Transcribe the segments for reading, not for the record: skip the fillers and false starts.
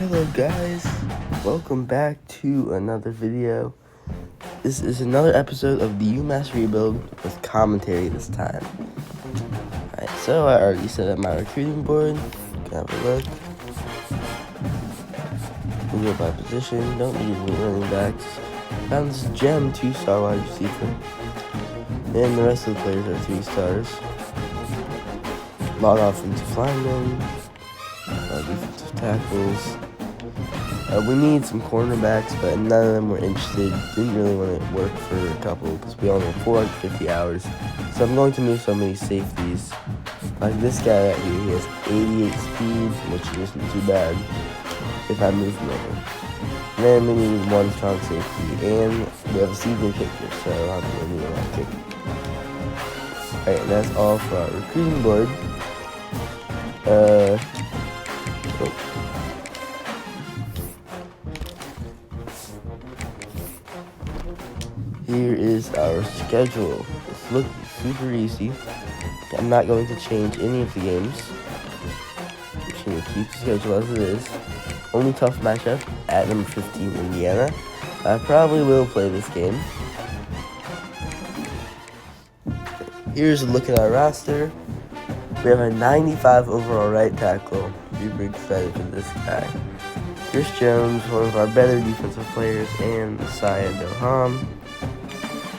Hello guys, welcome back to another video. This is another episode of the Umass rebuild with commentary this time. Alright, so I already set up my recruiting board. Can have a look. We go by position, don't need any running backs. Found this gem 2-star wide receiver. And the rest of the players are 3-stars. A lot of offensive linemen, defensive tackles. We need some cornerbacks, but none of them were interested. Didn't really want to work for a couple because we only have 450 hours. So I'm going to move some of these safeties. Like this guy right here, he has 88 speed, which isn't too bad if I move him over. And then we need one strong safety, and we have a senior kicker, so I'm going to need a lot of kicking. Alright, and that's all for our recruiting board. Here is our schedule. It's looking super easy. I'm not going to change any of the games. I'm just going to keep the schedule as it is. Only tough matchup at number 15, Indiana. I probably will play this game. Here's a look at our roster. We have a 95 overall right tackle. Super excited for this guy. Chris Jones, one of our better defensive players, and Messiah Doham.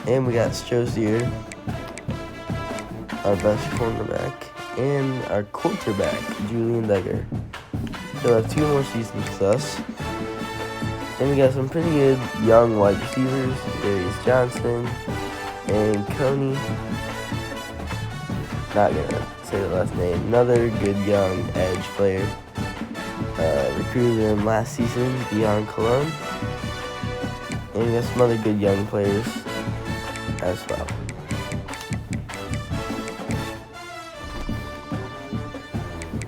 And we got Strozier, our best cornerback, and our quarterback, Julian Duggar. He'll have 2 more seasons with us. And we got some pretty good young wide receivers, Darius Johnson and Coney. Not gonna say the last name. Another good young edge player. Recruited him last season, Dion Cologne. And we got some other good young players as well.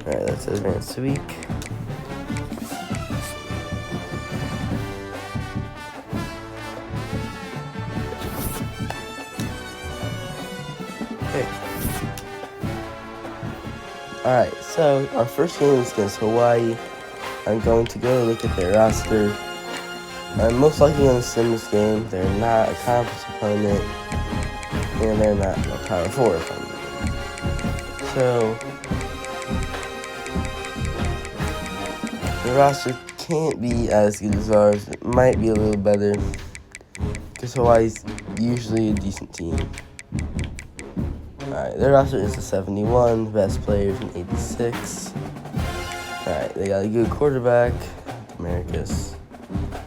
Alright, let's advance a week. Okay. Alright, so our first game is against Hawaii. I'm going to go look at their roster. I'm most likely going to sim this game. They're not a conference opponent, and they're not a Power 4 opponent. So, the roster can't be as good as ours. It might be a little better, because Hawaii's usually a decent team. Alright, their roster is a 71, best players an 86. Alright, they got a good quarterback, Americas.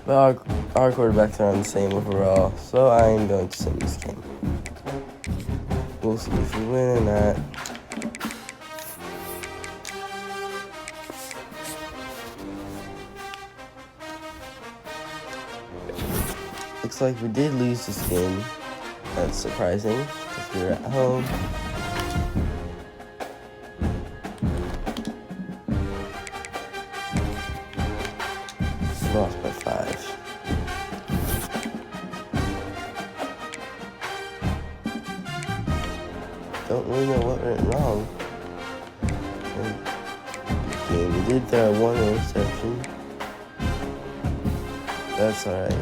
But our quarterbacks are on the same overall, so I am going to sim this game. We'll see if we win or not. Looks like we did lose this game. That's surprising, because we were at home. Lost by 5. Don't really know what went wrong. Okay, we did throw 1 interception. That's alright.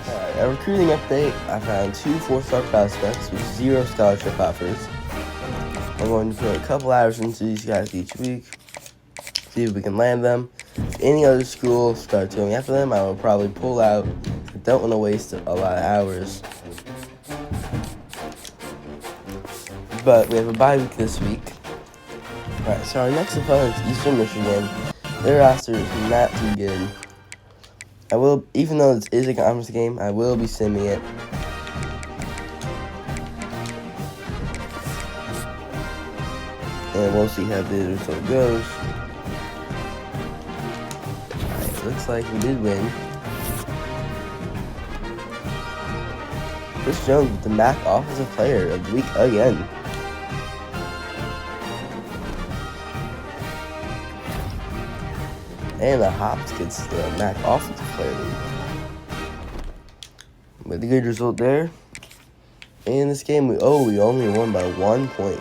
Alright, a recruiting update. I found 2 4-star prospects with 0 scholarship offers. I'm going to put a couple hours into these guys each week. See if we can land them. If any other school starts going after them, I will probably pull out. I don't want to waste a lot of hours. But we have a bye week this week. Alright, so our next opponent is Eastern Michigan. Their roster is not too good. I will, even though this is a conference game, I will be simming it. And we'll see how the result goes. Alright, looks like we did win. Chris Jones with the MAC Offensive Player of the Week again. And the Hops gets the MAC Offensive Player of the Week. With a good result there. In this game, we only won by 1 point.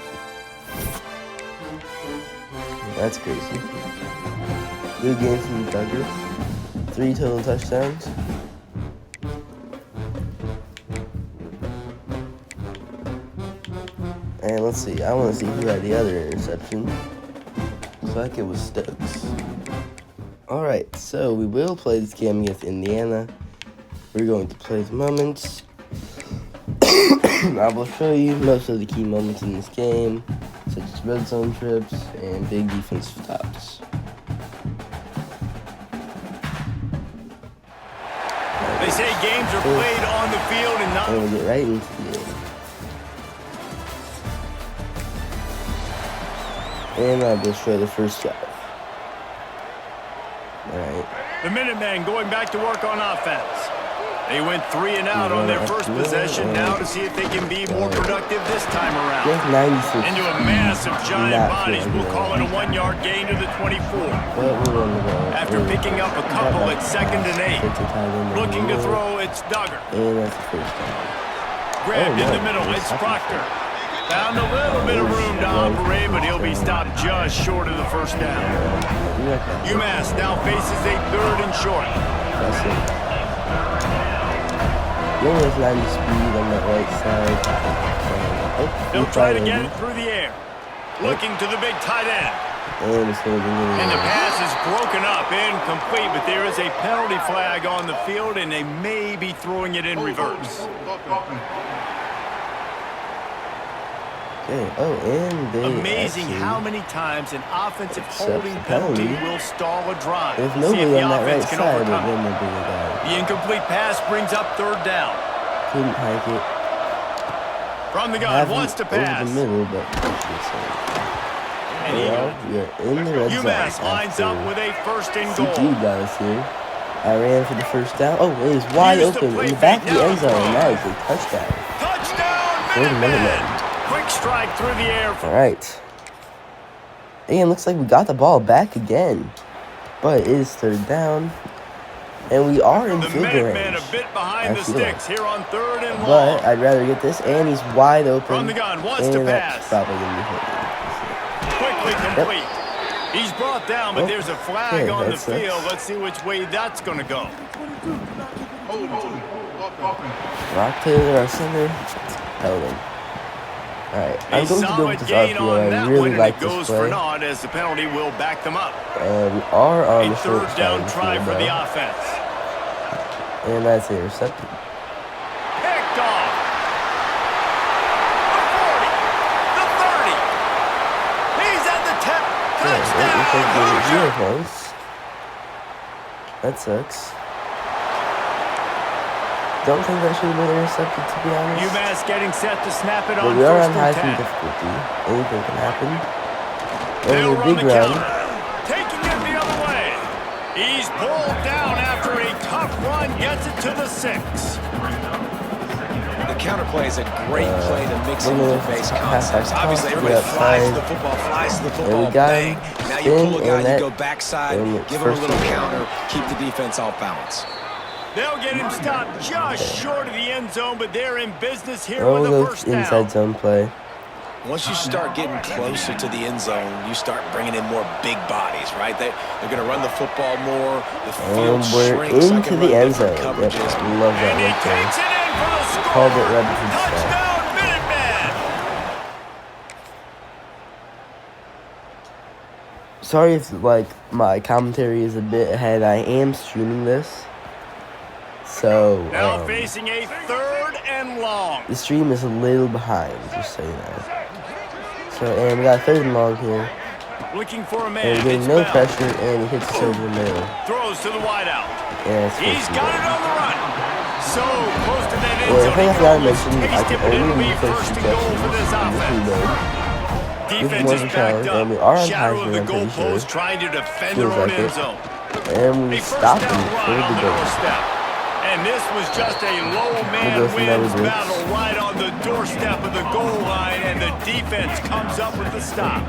That's crazy. Good game from Duggar. 3 total touchdowns. And let's see, I want to see who had the other interception. Looks like it was Stokes. Alright, so we will play this game against Indiana. We're going to play the moments. I will show you most of the key moments in this game, such as red zone trips and big defensive stops. They say games are played on the field and not... And we'll get right into the game. And I will show the first drive. Alright. The Minutemen going back to work on offense. They went 3 and out on their first possession. Now to see if they can be more productive this time around. Into a mass of giant bodies. We'll call it a 1-yard gain to the 24. After picking up a couple at 2nd and 8. Looking to throw, it's Duggar. And that's the first time. Grabbed in the middle, it's Proctor. Found a little bit of room to operate, but he'll be stopped just short of the first down. Umass now faces a 3rd and short. That's it. He only has 90 speed on that right side. They'll try to get it through the air. Looking to the big tight end. And the pass is broken up, incomplete, but there is a penalty flag on the field, and they may be throwing it in reverse. Okay. Oh, and they amazing how many times an offensive holding penalty will stall a drive. There's nobody on that right side, but then they'll bring it down. The incomplete pass brings up 3rd down. Couldn't hike it. From the gun, wants to pass. Over the middle, but and we are in the red zone. Umass lines up with a 1st and goal. CPU got us here. I ran for the first down. Oh, it is wide open in the back of the end zone. And that is a touchdown. Touchdown! Quick strike through the air. All right. And looks like we got the ball back again, but it is 3rd down, and we are in field goal range. A bit behind the sticks here on 3rd and long. But I'd rather get this, and he's wide open. From the gun, wants to pass. Probably gonna be holding. Quickly complete. Yep. He's brought down, but there's a flag on the field. Let's see which way that's gonna go. Rock Taylor, our center, held him. Alright, I'm going to go with this RPO. I really like this play. As the penalty will back them up. And we are on the short 3rd down try for the offense. And that's intercepted. Picked off. The 40. The 30. He's at the 10. Touchdown. That sucks. Don't think that should have been intercepted, to be honest. Umass getting set to snap it on. But we are on high speed difficulty. Anything can happen. And a big run. Taking it the other way. He's pulled down after a tough run. Gets it to the 6. The counter play is a great play to mix in with the base concepts. Obviously, everybody flies to the football, bang. Now you pull a guy, you go backside, give him a little counter, keep the defense off balance. They'll get him stopped just short of the end zone, but they're in business here with the first down. Inside zone play. Once you start getting closer to the end zone, you start bringing in more big bodies, right? They're going to run the football more. The field shrinks. We're into the end zone. Yep, love that right there. Called it right before the touchdown, Minuteman! Sorry if my commentary is a bit ahead. I am streaming this. So, now facing a 3rd and long. The stream is a little behind, just so you know. So, and we got a 3rd and long here. Looking for a man. And we're getting no pressure, and he hits the over the middle. Throws to the wideout. Yeah, he's got it on the run. So close to that end zone. Well, the thing I forgot to mention, I can only be first and goal for this offense. Defense is backed up. And we are on Shadow of the goalpost trying to defend their own end zone. And we stopped him for the goal. And this was just a low man wins battle right on the doorstep of the goal line, and the defense comes up with the stop.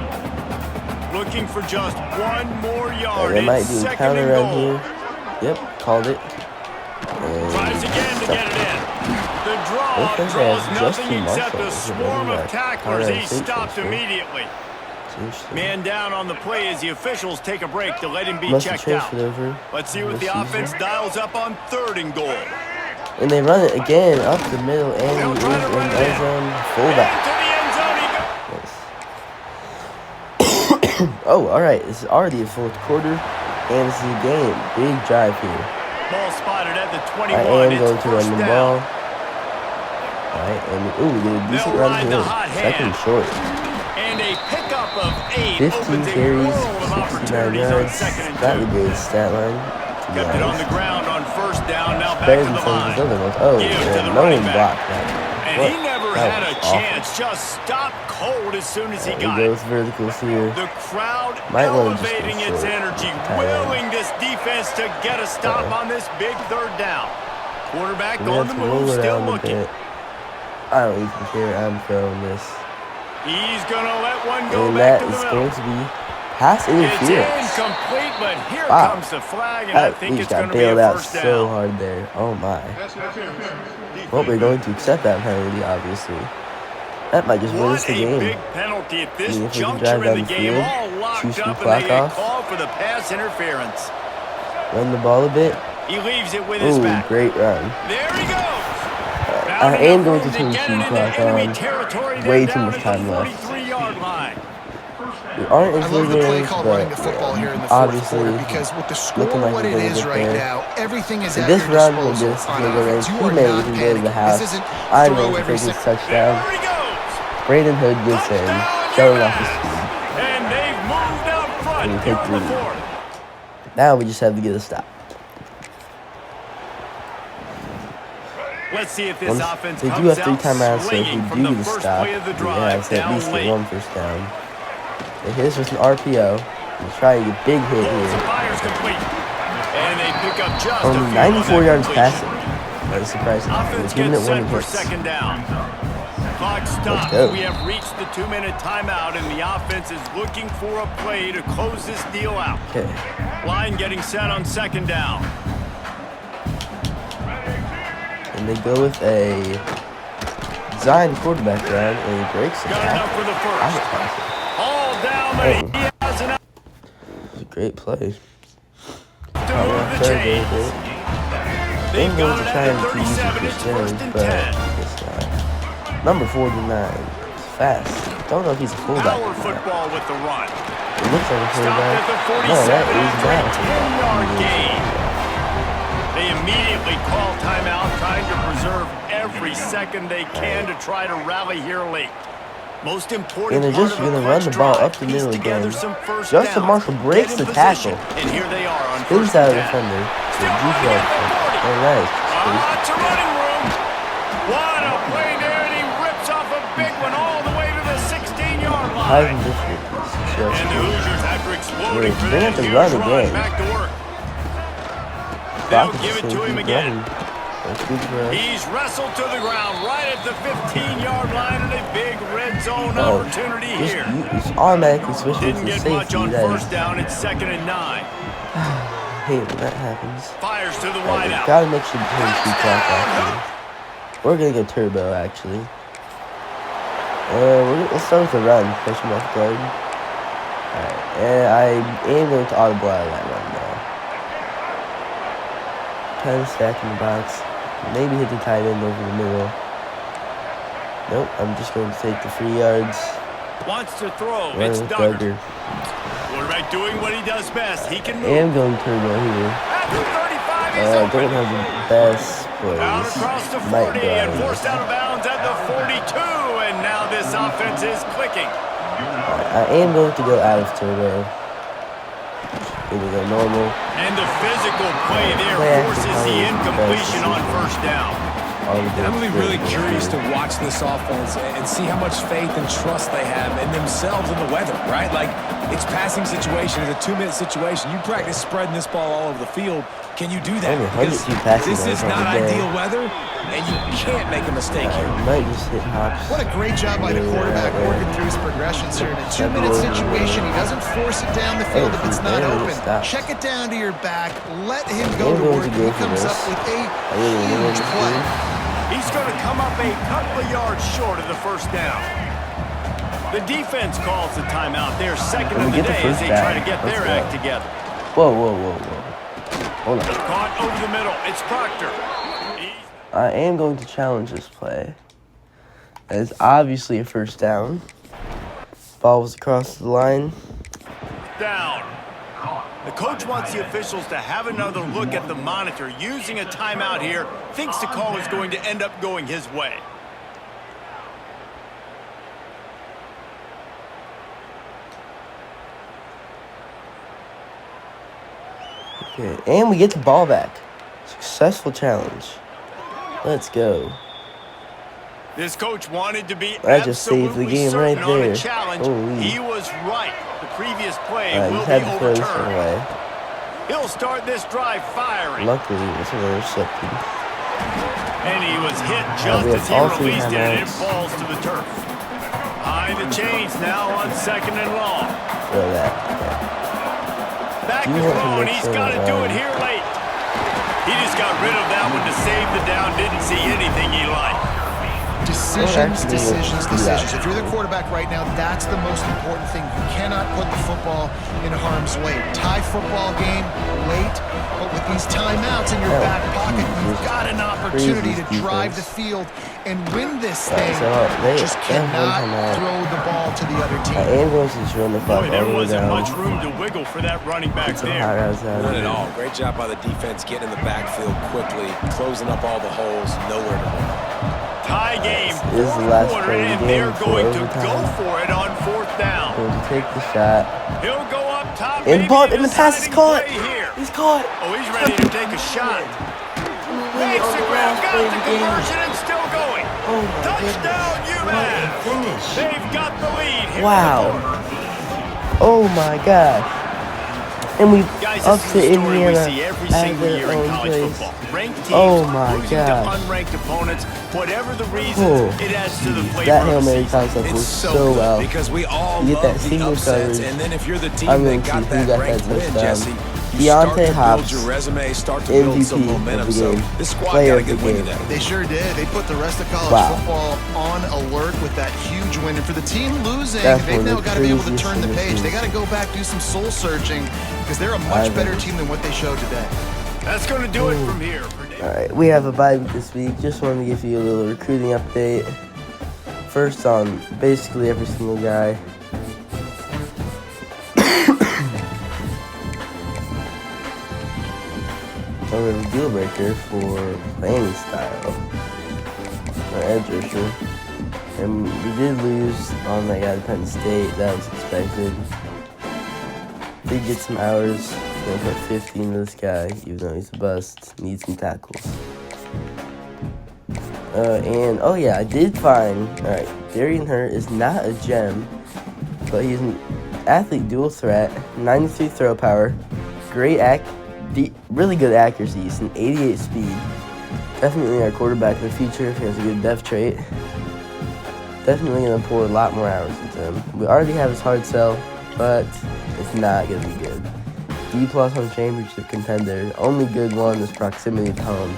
Looking for just 1 more yard. They might do a counter run here. Yep, called it. Tries again to get it in. The draws nothing except a swarm of tacklers. He stopped immediately. Man down on the play as the officials take a break to let him be checked out. Let's see what the offense dials up on 3rd and goal. And they run it again up the middle, and he is in end zone fullback. Nice. Oh, all right. This is already a 4th quarter, and this is a game. Big drive here. Ball spotted at the 21. I am going to run the ball. All right, and we get a decent run here. 2nd and short. And a pickup of 8 15 carries, 69 yards. Not the good stat line. Kept it on the ground on 1st down. Now back Better to than the line. Oh, yeah, no one blocked that. And he never had a chance. Just stopped cold as soon as he got it. He goes verticals here. The crowd Might elevating its energy, willing this defense to get a stop on this big 3rd down. Quarterback on the move, still looking. I don't even care. I'm throwing this. He's going to let one go and back that to the is middle. going to be pass interference. It's incomplete, but here comes the flag, and I think it's going to be a first down. So hard there. Oh my. Well, we're going to accept that penalty, obviously. That might just win us the game. Big penalty at this if we can juncture drive in down the game, field, all locked choose up, some and they clock get off. called for the pass interference. Run the ball a bit. He leaves it with his back. Great run. There he goes. I am going to turn the clock on. Way too much time left. We aren't I love the play call running the but football here in the 4th obviously quarter because with the score like what it is right now, everything is at this your run will disposal just on go in. offense. You He are may not even go to the panicking. house. This isn't I'm throw going to every take this single. touchdown. Braden Hood gets in, showing off his speed. And they've moved out front here on the 4th. Now we just have to get a stop. Let's see if this offense they do have 3 timeouts, so if we do get a stop, we have to at least get 1 first down. They hit us with an RPO. Let's try a big hit here. And they pick up just Only 94 yards passing. That is surprising. Offense gets set for 2nd down. Clock stops. We have reached the 2-minute timeout, and the offense is looking for a play to close this deal out. Okay. Line getting set on 2nd down. And they go with a Zion quarterback run, and he breaks the tackle. For the first. All down, but he has an. It was a great play. To move the chains. They're going to try and use this down, but it's not. Number 49. It's fast. Don't know if he's a fullback. Power football with the run. It looks like a fullback. At the 47 no, that is not a 10-yard gain. They immediately call timeout, trying to preserve every second they can to try to rally here late. Most important, and they're just going to run the ball up the middle again. Justin Marshall breaks the tackle. And here they are on spins out of the defender. All right. Lots of running room. What a play there, and he rips off a big one all the way to the 16-yard line. And the Hoosiers, after exploding for that huge run, back to work. They'll give it to him again. He's wrestled to the ground right at the 15-yard line, and a big red zone opportunity here. He's automatically switching to safety. Didn't get much on 1st down. It's 2nd and 9. I hate when that happens. Fires to the wideout. Gotta make sure to turn the clock off. We're gonna go turbo, actually. Let's start with the run. Question mark guard. Alright, and I am going to audible out of that run now. Kind of stack in the box. Maybe hit the tight end over the middle. Nope, I'm just going to take the 3 yards. Wants to throw. Run It's with Duggar. Quarterback doing what he does best. He can move. I am going turbo here. At the 35, don't have the best plays. Out across the 40 and forced out of bounds at the 42. And now this offense is clicking. I am going to go out of turbo. Here we go, normal. And the physical play there forces the incompletion on 1st down. I'm really curious to watch this offense and see how much faith and trust they have in themselves and the weather, right? Like, it's passing situation, it's a 2-minute situation. You practice spreading this ball all over the field. Can you do that? Because this is not ideal weather, and you can't make a mistake here. Might just hit hops. What a great job by the quarterback working through his progressions here. In a 2-minute situation, he doesn't force it down the field if it's not open. Check it down to your back. Let him go to work. He comes up with a huge play. He's going to come up a couple of yards short of the 1st down. The defense calls the timeout. They're second of the day as they try to get their act together. Whoa. Hold on. Caught over the middle. It's Proctor. I am going to challenge this play. That is obviously a first down. Ball was across the line. Down. The coach wants the officials to have another look at the monitor using a timeout here. Thinks the call is going to end up going his way. Okay, and we get the ball back. Successful challenge. Let's go. This coach wanted to be I just saved the game right there. Holy. He was right. The previous play will be overturned. He'll start this drive firing. Luckily, it was intercepted. And he was hit just as he released it, and it falls to the turf. Behind the chains now on 2nd and long. Throw that. Back to throw, and he's got to do it here late. He just got rid of that one to save the down. Didn't see anything he liked. Decisions. If you're the quarterback right now, that's the most important thing. You cannot put the football in harm's way. Tie football game late, but with these timeouts in your back pocket, you've got an opportunity to drive the field and win this thing. Just cannot throw the ball to the other team. I am going to just run the clock all the way down. There wasn't much room to wiggle for that running back there. Not at all. Great job by the defense getting in the backfield quickly, closing up all the holes, nowhere to run. Tie game, this is the last play of the game. They're going to go for it on 4th down. Going to take the shot. He'll go up top. And the pass is caught. He's caught. Oh, he's ready to take a shot. Makes the grab, got the conversion and still going. Touchdown, Umass. They've got the lead here. Wow. Oh my God. And we up to Indiana at their own place. Oh my God. Unranked opponents, whatever the reason, it adds to the flavor. That Hail Mary concept was so well. Because we all you get that single coverage. And then if you're the team I'm that got that ranked win, Jesse, Deontay Hobbs, MVP of the game, player of the game. They sure did. They put the rest of college football on alert with that huge win. And for the team losing, they've now got to be able to turn the page. They got to go back, do some soul searching, because they're a much better team than what they showed today. That's going to do it from here. Alright, we have a bye week this week. Just wanted to give you a little recruiting update. First on basically every single guy. So we have a deal breaker for playing style. Our edge rusher. And we did lose on that guy to Penn State. That was expected. Did get some hours. Gonna put 50 into this guy, even though he's a bust. Needs some tackles. And oh yeah, I did find. Alright, Darian Hurt is not a gem, but he's an athlete, dual threat, 93 throw power, great really good accuracy, he's an 88 speed. Definitely our quarterback of the future. He has a good depth trait. Definitely gonna pour a lot more hours into him. We already have his hard sell, but it's not gonna be good. D+ on championship contender. Only good one is proximity to home.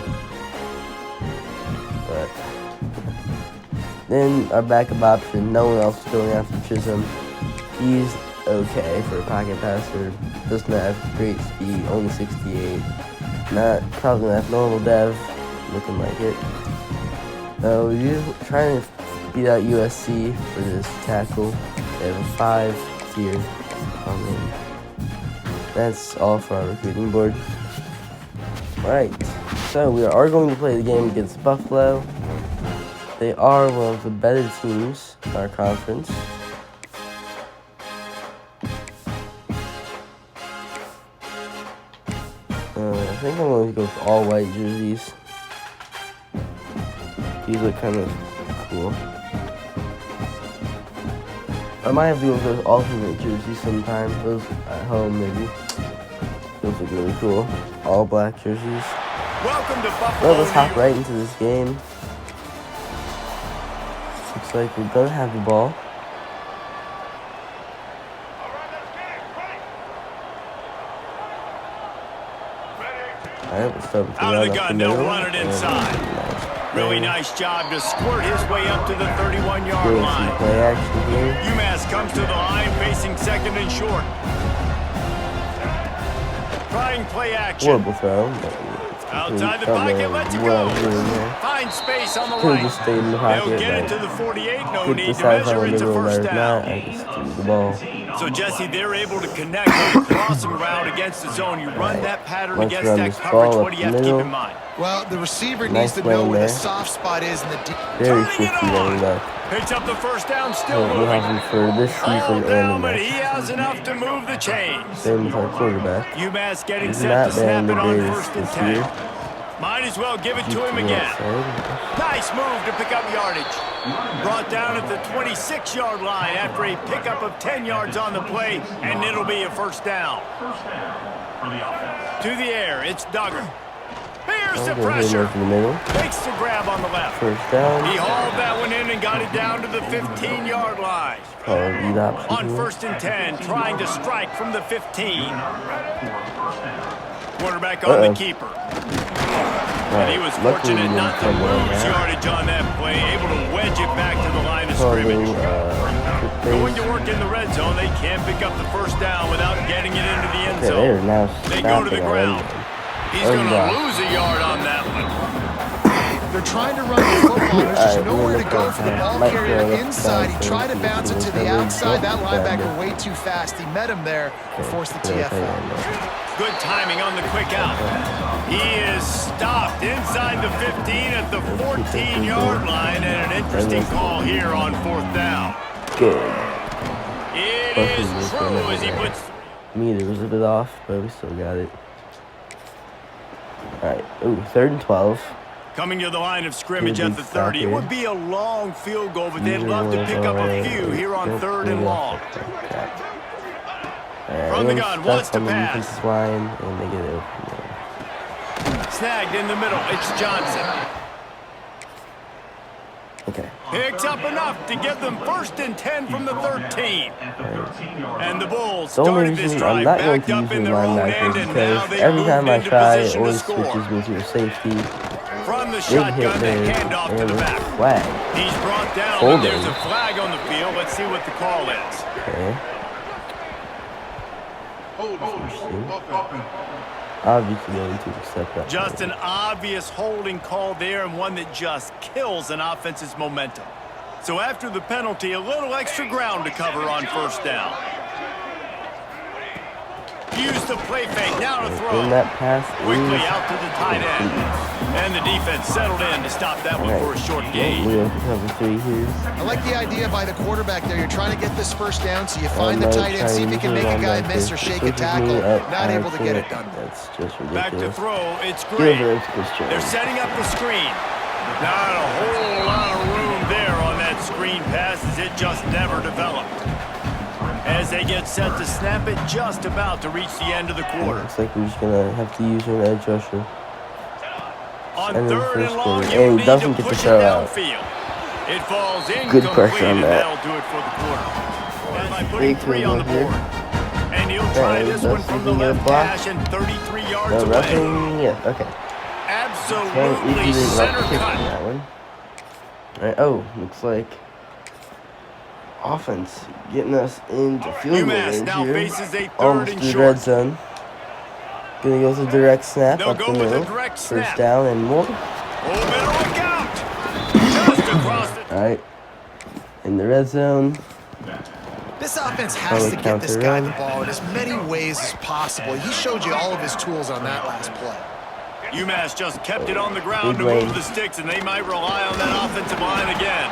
But then our backup option, no one else is going after Chisholm. He's okay for a pocket passer. Does not have great speed, only 68. Probably not normal dev, looking like it. We're trying to beat out USC for this tackle. They have a 5-tier on them. That's all for our recruiting board. Alright, so we are going to play the game against Buffalo. They are one of the better teams in our conference. I think I'm going to go with all white jerseys. These look kind of cool. I might have to go with those alternate jerseys sometime. Those at home, maybe. Those look really cool. All black jerseys. Welcome to Buffalo. Well, let's hop right into this game. Looks like we're going to have the ball. Alright, we'll start with the out of the gun, they'll run it inside. Really nice job to squirt his way up to the 31-yard line. Play action here. Umass comes to the line facing second and short. Trying play action. Horrible throw. Outside the pocket, lets it go. Find space on the right. Just stay in the pocket, They'll get it to the 48. No could need to decide measure. It's a first down. I just threw the ball. So, Jesse, they're able to connect on the crossing route against the zone. You run that pattern against that coverage. What do you have to keep in mind? Well, the receiver needs to know where the soft spot is in the deep. Very tricky running back. Picks up the first down, still We'll have him for this season and the but next. he has enough to move the chains. Same with our quarterback. Umass getting He's set not to snap been it the on greatest first and this 10. year. Might as well give it to him again. Nice move to pick up yardage. Brought down at the 26-yard line after a pickup of 10 yards on the play, and it'll be a first down. To the air, it's Duggar. Here's the pressure. Makes the grab on the left. First down. He hauled that one in and got it down to the 15-yard line. On first and 10, trying to strike from the 15. Quarterback on the keeper. And he was fortunate not to lose yardage on that play, able to wedge it back to the line of scrimmage. Going to work in the red zone, they can't pick up the first down without getting it into the end zone. They go to the ground. He's going to lose a yard on that one. They're trying to run the football. There's just nowhere to go for the ball carrier inside. He tried to bounce it to the outside. That linebacker way too fast. He met him there and forced the TFL. Good timing on the quick out. He is stopped inside the 15 at the 14-yard line, and an interesting call here on fourth down. Good. It is true as he puts... Meter was a bit off, but we still got it. Alright, ooh, 3rd and 12. Coming to the line of scrimmage at the 30. It would be a long field goal, but they'd love to pick up a few here on 3rd and long. From the gun, wants to pass. Line, and they get it open. Snagged in the middle. It's Johnson. Okay. Picks up enough to give them 1st and 10 from the 13. And the Bulls The only started this reason drive I'm not going backed to up use in the their own linebacker end, and now because they every moved time I into try, it position to always score. switches me to a safety. From the Big shotgun, hit they there, hand off to and the a back. flag. He's brought down, Holding. but there's a flag on the field. Let's see what the call is. Okay. Obviously going to accept that. Just an obvious holding call there, and one that just kills an offense's momentum. So after the penalty, a little extra ground to cover on first down. Use the play fake, now to throw. In that pass Quickly out to the tight end. And the defense settled in to stop that one for a short gain. We have cover 3 here. I like the idea by the quarterback there. You're trying to get this first down, so you find the tight end, see if you can make a guy miss or shake a tackle. Not able to get it done. That's just ridiculous. Back to throw, it's great. They're setting up the screen. Not a whole lot of room there on that screen pass as it just never developed. As they get set to snap it, just about to reach the end of the quarter. Looks like we're just going to have to use an edge rusher. On And 3rd and long, and you he need doesn't to get the push it throw out. downfield. It falls incomplete, Good pressure on and that. that'll do it for the quarter. And by putting Big 3 on the here. board. And he'll try this one from the left hash and 33 yards away. Nothing yet. Okay. Absolutely center cut. That one. All right. Oh, looks like offense getting us into field goal range now here. faces a 3rd Almost and to the short. red zone. Gonna go to direct snap They'll up go the with a middle. direct snap. First down and more. Oh, better look out. Just across the... All right. In the red zone. This offense has to get this guy the ball in as many ways as possible. He showed you all of his tools on that last play. Umass just kept it on the ground to move the sticks, and they might rely on that offensive line again.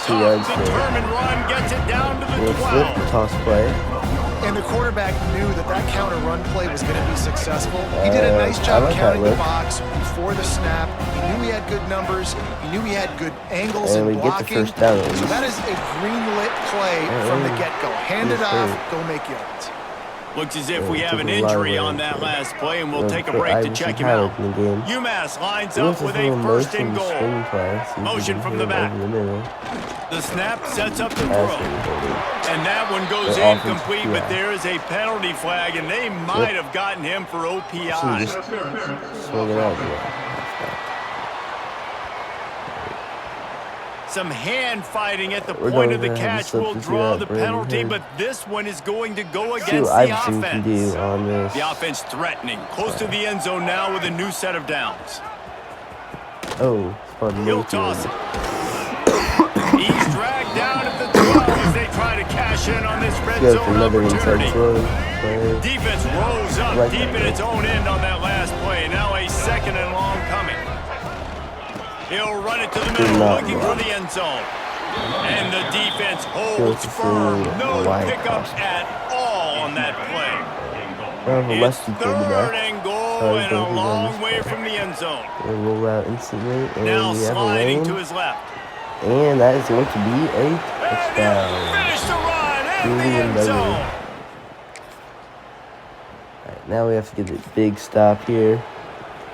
Tough, determined run, gets it down to the 12. Toss play. And the quarterback knew that that counter run play was going to be successful. He did a nice job counting the box before the snap. He knew he had good numbers. He knew he had good angles and blocking. Get the first down. So that is a green-lit play from the get-go. Hand it off, go make yards. Looks as if we have an injury on that last play, and we'll take a break to check him out. Umass lines up with a 1st and goal. Motion from the back. The snap sets up the throw. And that one goes incomplete, but there is a penalty flag, and they might have gotten him for OPI. some hand fighting at the point of the catch will draw the penalty, but this one is going to go against the offense. The offense threatening, close to the end zone now with a new set of downs. Oh, he'll toss it. He's dragged down at the 12 as they try to cash in on this red zone opportunity. Defense rolls up deep in its own end on that last play. Now a 2nd and long coming. He'll run it to the middle, looking for the end zone. And the defense holds firm. No pickups at all on that play. It's 3rd and goal and a long way from the end zone. We'll roll out instantly. And now we have sliding a to his left. And that is going to be a touchdown. Finish the run in the end zone. Right, now we have to get a big stop here.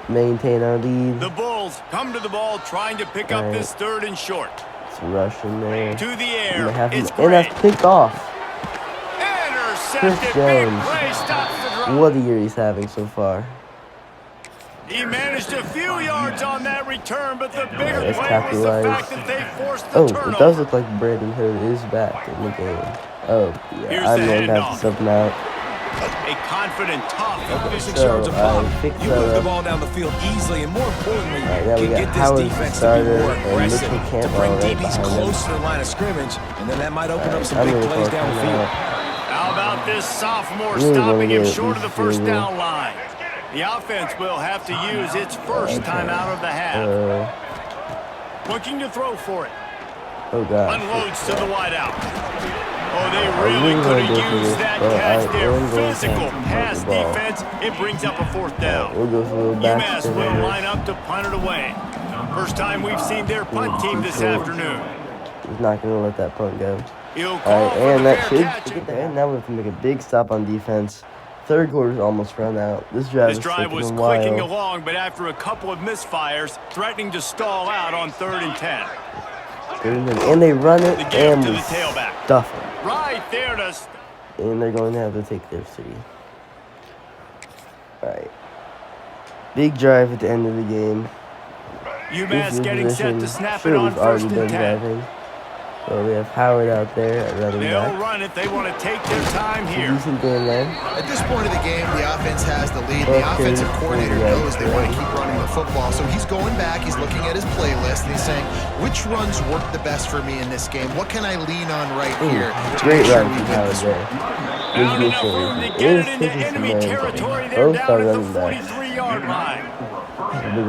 Maintain our lead. The Bulls come to the ball, trying to pick up this 3rd and short. It's a rush in there. To the air. It's great. And picked off. Intercepted. Big play stops the drive. What a year he's having so far. He managed a few yards on that return, but the bigger play was the fact that they forced the turnover. It does look like Brandon Hood is back in the game. Oh, yeah, I'm going to have to sub him out. A confident, tough, 56 yards of pop. You move the ball down the field easily, and more importantly, can get this defense to be more aggressive, to bring DBs close to the line of scrimmage, and then that might open up some big plays down the field. How about this sophomore stopping him short of the first down line? The offense will have to use its first time out of the half. Looking to throw for it. Oh, God. Unloads to the wideout. Oh, they really could have used that catch there. Physical pass defense. It brings up a 4th down. Umass will line up to punt it away. First time we've seen their punt team this afternoon. He's not going to let that punt go. He'll call for and the that fair catch. And now we have to make a big stop on defense. 3rd quarter's almost run out. This drive was clicking along, but after a couple of misfires, threatening to stall out on 3rd and 10. And they run it and to the tailback. Stuff it. Right there to and they're going to have to take their 3. Alright. Big drive at the end of the game. Umass getting set to snap it on 1st and 10. So we have Howard out there at running back. They'll run it. They want to take their time here. Decent game there. At this point of the game, the offense has the lead. The offensive coordinator knows they want to keep running the football. So he's going back. He's looking at his playlist. And he's saying, which runs work the best for me in this game? What can I lean on right here? Great run from Howard there. Not enough room to get it into enemy territory. They're down at the 43-yard line.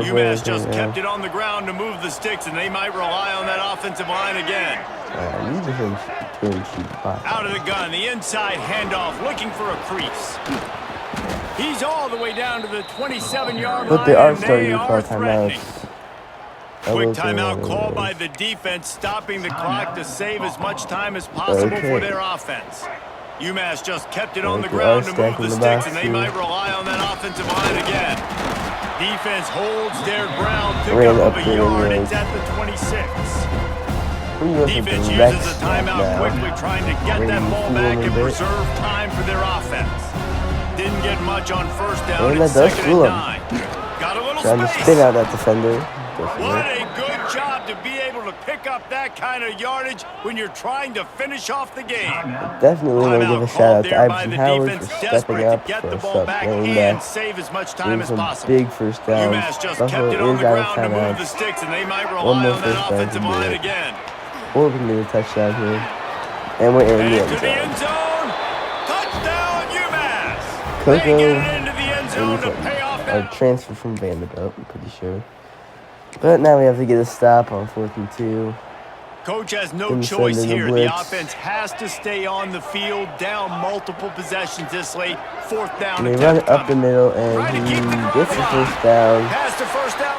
Umass just kept it on the ground to move the sticks, and they might rely on that offensive line again. Out of the gun, the inside handoff, looking for a crease. He's all the way down to the 27-yard line. But they are starting to call timeouts. Quick timeout called by the defense, stopping the clock to save as much time as possible for their offense. Umass just kept it on the ground to move the sticks, and they might rely on that offensive line again. Defense holds their ground, pick up of a yard. It's at the 26. Defense uses a timeout quickly, trying to get that ball back and preserve time for their offense. Didn't get much on 1st down. It's 2nd and 9. Got a little space. Trying to spin out that defender. What a good job to be able to pick up that kind of yardage when you're trying to finish off the game. Definitely want to give a shout out to Iverson Howard for stepping up get for the a ball sub back running and back. save as much time as possible. Big first down. Umass just kept it on the ground to move the sticks, and they might rely on that offensive line again. Or we can get a touchdown here. And we're in the end zone. Touchdown, Umass. Coco, they get it into the end zone to pay off that. A transfer from Vanderbilt, I'm pretty sure. But now we have to get a stop on 4th and 2. Coach has no choice here. The offense has to stay on the field, down multiple possessions this late. 4th down. And they run it up the middle, and he gets the first down.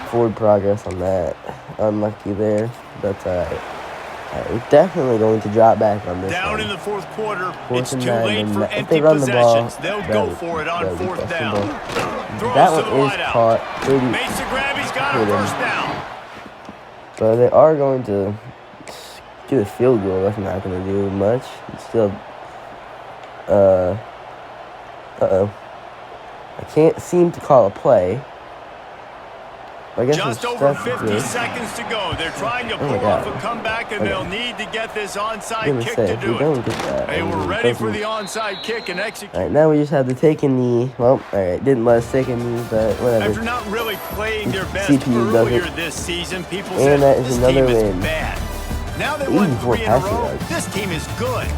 Forward progress on that. Unlucky there, but that's all right. We're definitely going to drop back on this down one. In the 4th quarter, 4th it's and too 9, late for if empty they run the ball, possessions. They'll go for it on 4th down. That one is caught. Makes the grab, he's got a 1st down. But they are going to get a field goal. That's not going to do much. It's still, I can't seem to call a play. I guess Just over 50 seconds to go. They're trying to pull off a comeback, and they'll need to get this onside kick to do it. They were ready for the onside kick and execute. All right, now we just have to take a knee. Well, all right, didn't let us take a knee, but whatever. After not really playing their best CPU earlier this season, people said this team is bad. Now they won 3 in a row. This team is good.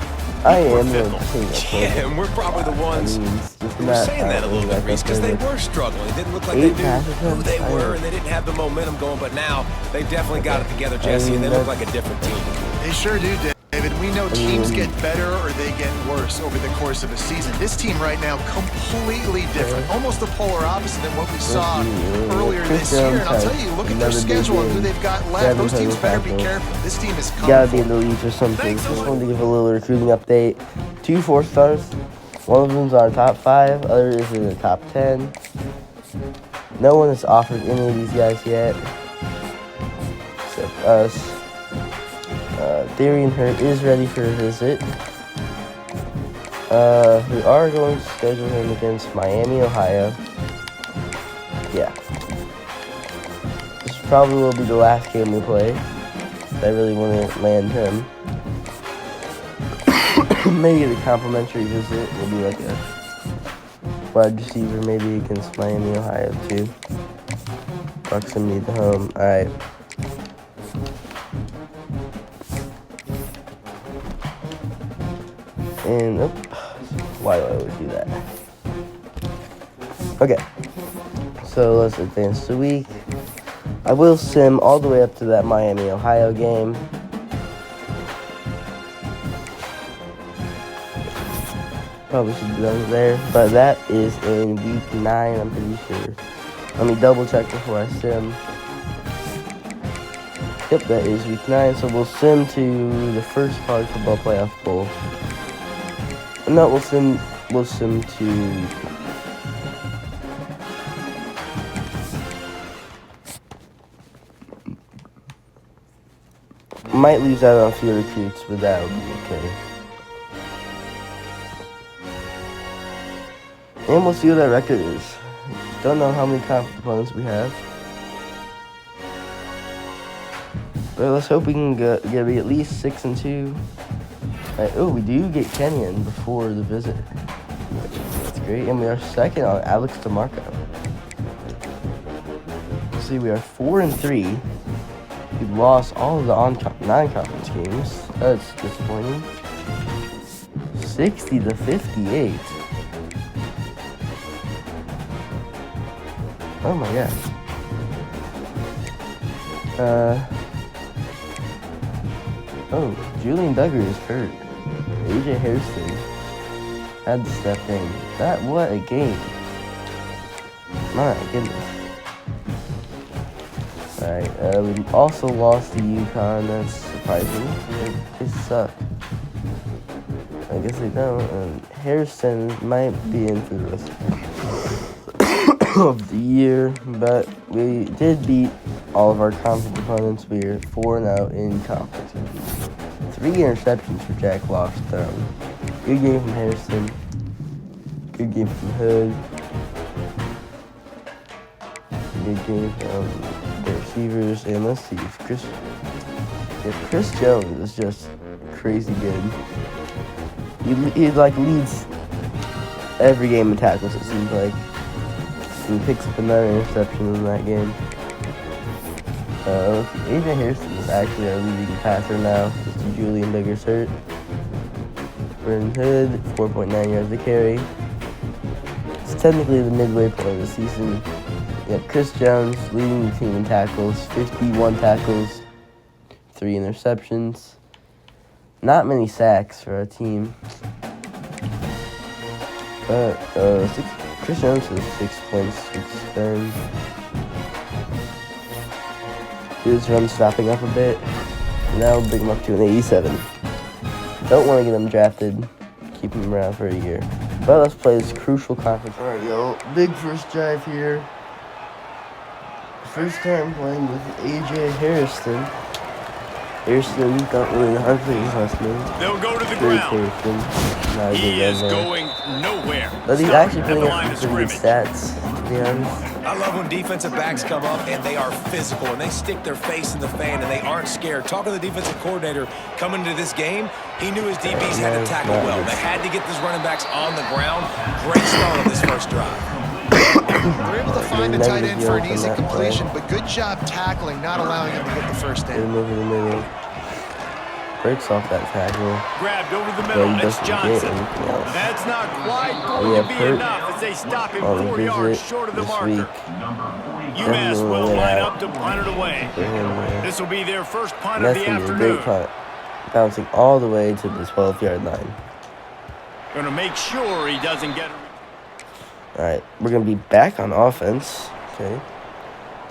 I am the yeah, and we're probably the ones who were saying that a little bit, Reese, because they were struggling. It didn't look like they knew who they were, and they didn't have the momentum going. But now they've definitely got it together, Jesse, and they look like a different team. They sure do, David. We know teams get better or they get worse over the course of a season. This team right now completely different, almost the polar opposite than what we saw earlier this year. And I'll tell you, look at their schedule and who they've got left. Those teams better be careful. This team is gotta be in the league or something. Just wanted to give a little recruiting update. 2 4-stars. One of them's our top 5. Other is in the top 10. No one has offered any of these guys yet, except us. Theory Hurt is ready for a visit. We are going to schedule him against Miami, Ohio. Yeah. This probably will be the last game we play. I really want to land him. Maybe a complimentary visit. We'll be like a wide receiver maybe against Miami, Ohio too. Proximity to home. Alright. And, why do I always do that? Okay, so let's advance the week. I will sim all the way up to that Miami, Ohio game. Probably should be done there, but that is in week 9, I'm pretty sure. Let me double check before I sim. Yep, that is week 9, so we'll sim to the first college football playoff bowl. No, we'll sim to might lose out on a few recruits, but that'll be okay. And we'll see what that record is. Don't know how many conference opponents we have. But let's hope we can get at least 6-2. Oh, we do get Kenyon before the visit. That's great. And we are second on Alex DeMarco. See, we are 4-3. We've lost all of the non-conference games. That's disappointing. 60-58. Oh my god. Oh, Julian Duggar is hurt. AJ Harrison had to step in. What a game. My goodness. Alright, we also lost to UConn. That's surprising. They suck. I guess they don't. And Harrison might be in for the rest of the year, but we did beat all of our conference opponents. We are 4-0 in conference. 3 interceptions for Jack Lofstone. Good game from Harrison. Good game from Hood. Good game from the receivers. And let's see if Chris Jones is just crazy good. He like leads every game in tackles, it seems like. And he picks up another interception in that game. AJ Harrison is actually our leading passer now. Just Julian Duggar's hurt. Vernon Hood, 4.9 yards a carry. It's technically the midway point of the season. Yeah, Chris Jones leading the team in tackles, 51 tackles, 3 interceptions. Not many sacks for our team. But Chris Jones has 6 points, 6 spins. His run stopping up a bit. Now bring him up to an 87. Don't want to get him drafted. Keep him around for a year. But let's play this crucial conference. Alright, yo. Big first drive here. First time playing with AJ Harrison. Harrison got really hard for his last name. They'll go to the ground. He is going nowhere. But he's actually putting up pretty good stats, to be honest. I love when defensive backs come up and they are physical and they stick their face in the fan and they aren't scared. Talking to the defensive coordinator coming into this game, he knew his DBs had to tackle well. They had to get these running backs on the ground. Great start on this first drive. They're able to find a tight end for an easy completion, but good job tackling, not allowing him to get the first down. Over the middle. Breaks off that tackle. Grabbed over the middle. It's Johnson. That's not quite going to be enough as they stop him 4 yards short of the marker. Umass will line up to punt it away. This will be their first punt of the afternoon. Punt, bouncing all the way to the 12-yard line. Going to make sure he doesn't get it. All right, we're going to be back on offense. Okay.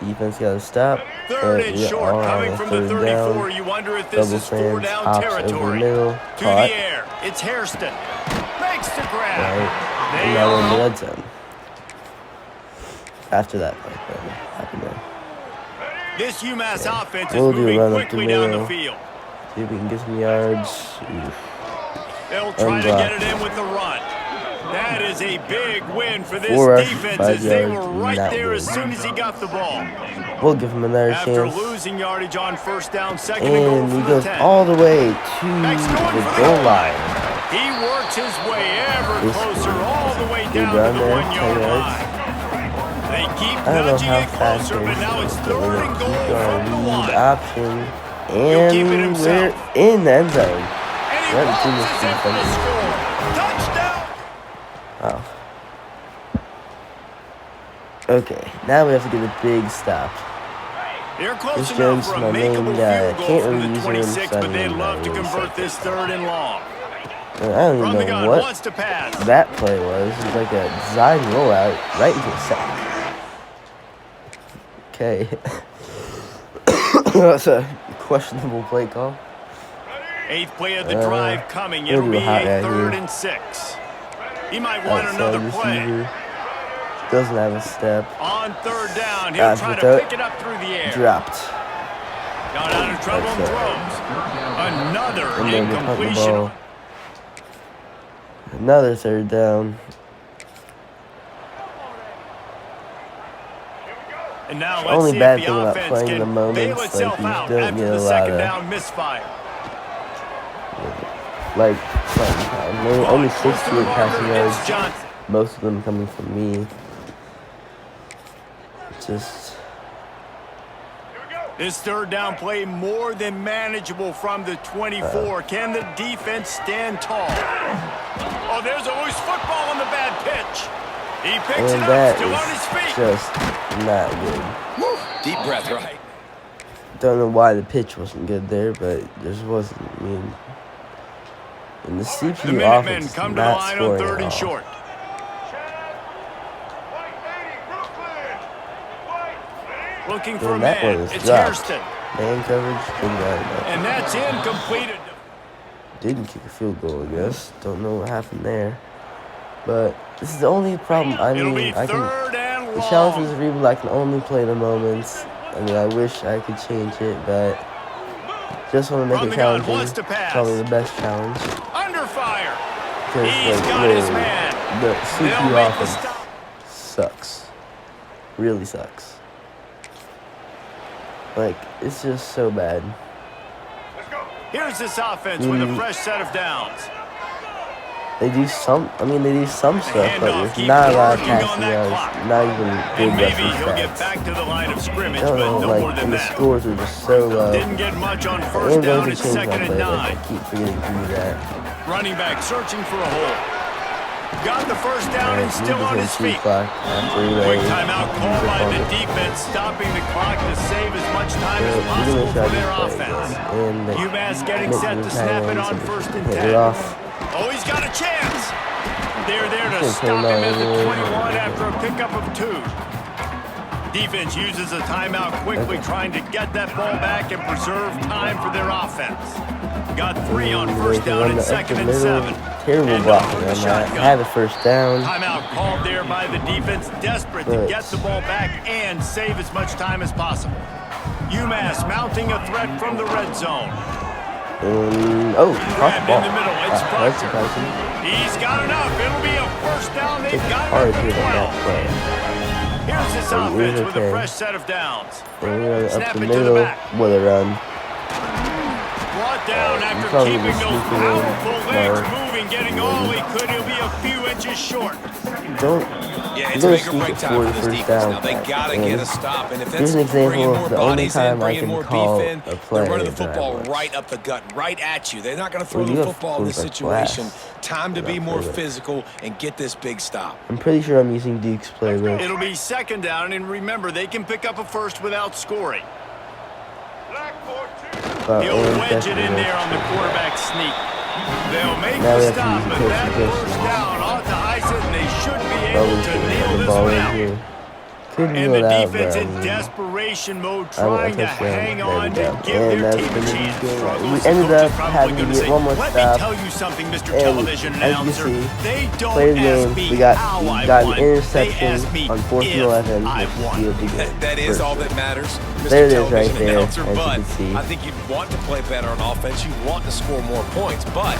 Defense got to stop. Third and short, coming from the 34. Down. You wonder if this is 4-down territory. To the air, it's Hairston. Makes the grab. Right. They now we're in the are red zone. After that play, happened there. This UMass offense is moving quickly down the field. See if we can get some yards. They'll try to get it in with the run. That is a big win for this defense as they were right there as soon as he got the ball. We'll give him another chance. After losing yardage on first down, second and and goal he for goes the 10. all the way to the goal line. He works his way ever closer, all the way down to the 1-yard line. They keep nudging it closer, but now it's third and goal from the line. Option, and we're in the end zone. And he launches it for the score. Touchdown! Oh. Okay, now we have to get a big stop. They're close This enough for my a main makeable guy. field goal Can't from really the use 26, him, but they'd love to convert this third and long. I don't From the even gun, know what wants to pass. that play was. It was like a design rollout right into the sack. Okay. That's a questionable play call. 8th play of the drive coming. It'll be a 3rd and 6. He might want another play. Doesn't have a step. On 3rd down, he'll try to pick it up through the air. Dropped. Got out of trouble and throws. Another incompletion. Another 3rd down. And now let's Only see bad if thing the about offense playing in the can moments, bail like itself you out don't after get a the lot second of down misfire. Like sometimes. Only 68 passing yards. Most of them coming from me. Just. This 3rd down play more than manageable from the 24. Can the defense stand tall? Oh, there's a loose football on the bad pitch. He picks it up, still on his feet. Just not good. Woo. Deep breath, right? Don't know why the pitch wasn't good there, but it just wasn't. I mean, and the CPU offense come to the not line on scoring 3rd and short. Looking for a man. It's Hairston. Man coverage, and that's incomplete. Didn't kick a field goal, I guess. Don't know what happened there. But this is the only problem. I mean, I can. The challenge is real. I can only play the moments. I mean, I wish I could change it, but just want to make it challenging. Probably the best challenge. Under fire. He's got his man. The CPU offense sucks. Really sucks. Like, it's just so bad. Here's this offense with a fresh set of downs. They do some, they do some stuff, but there's not a lot of passing yards, not even good rushing stats. He'll get back to the line of scrimmage, but no more than that. The scores are just so low. Didn't get much on first down and 2nd and 9. I keep forgetting to do that. Running back searching for a hole. Got the first down and still on his feet. Quick timeout called by the defense, stopping the clock to save as much time as possible for their offense. Umass getting set to snap it on 1st and 10. Oh, he's got a chance. They're there to stop him at the 21 after a pickup of 2. Defense uses a timeout quickly, trying to get that ball back and preserve time for their offense. Got 3 on first down and 2nd and 7. Terrible blocking on that. Had the first down. Timeout called there by the defense, desperate to get the ball back and save as much time as possible. Umass mounting a threat from the red zone. Grabbed in the middle. It's that's surprising. He's got enough. It'll be a first down. They've got hard it here on that play. Here's this offense with a fresh set of downs. And Snap up the it to the middle. back. What a run. Brought down after probably keeping just those sneak it in. powerful legs Mark. moving, getting all he could. He'll be a few inches short. Don't. Yeah, it's make or break time for this defense. Down Now, they got to get a stop. And if here's that's an bringing example more of the only bodies in, time I bringing can more call beef in, a play they're running the football drive. right up the gut, right at you. They're not going to throw Well, the football in this situation. class. Time to be more physical and get this big stop. I'm pretty sure I'm using Duke's playbook. It'll be second down, and remember, they can pick up a first without scoring. He'll wedge it in there on the quarterback sneak. They'll make the stop, but that first down ought to ice it, and they should be able to nail this one out. And the defense in desperation mode, trying to hang on to give their team a chance. We ended up having to get one more Let stop. me tell you something, Mr. Television Announcer. They don't Play the ask game. me We got how I an won. interception They ask me on 4th and 11. That is all that matters, Mr. There it is right Television there, Announcer, as you but can see. I think you'd want to play better on offense. You want to score more points, but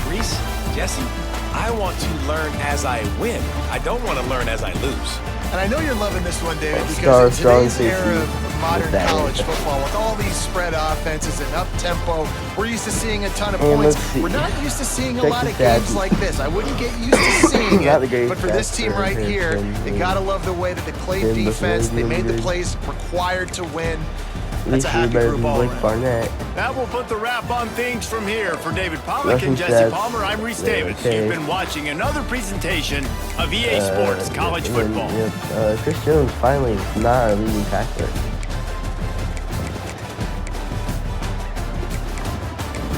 Reese, Jesse, I want to learn as I win. I don't want to learn as I lose. And I know you're loving this one, David, because in today's era of modern college football, with all these spread offenses and up-tempo, we're used to seeing a ton of points. We're not used to seeing a lot of games like this. I wouldn't get used to seeing it, but for this team right here, you got to love the way that they played defense. They made the plays required to win. That's a happy group all around. That will put the wrap on things from here. For David Pollack and Jesse Palmer, I'm Reese Davis. You've been watching another presentation of EA Sports College Football. Chris Jones finally is not a leading tackler.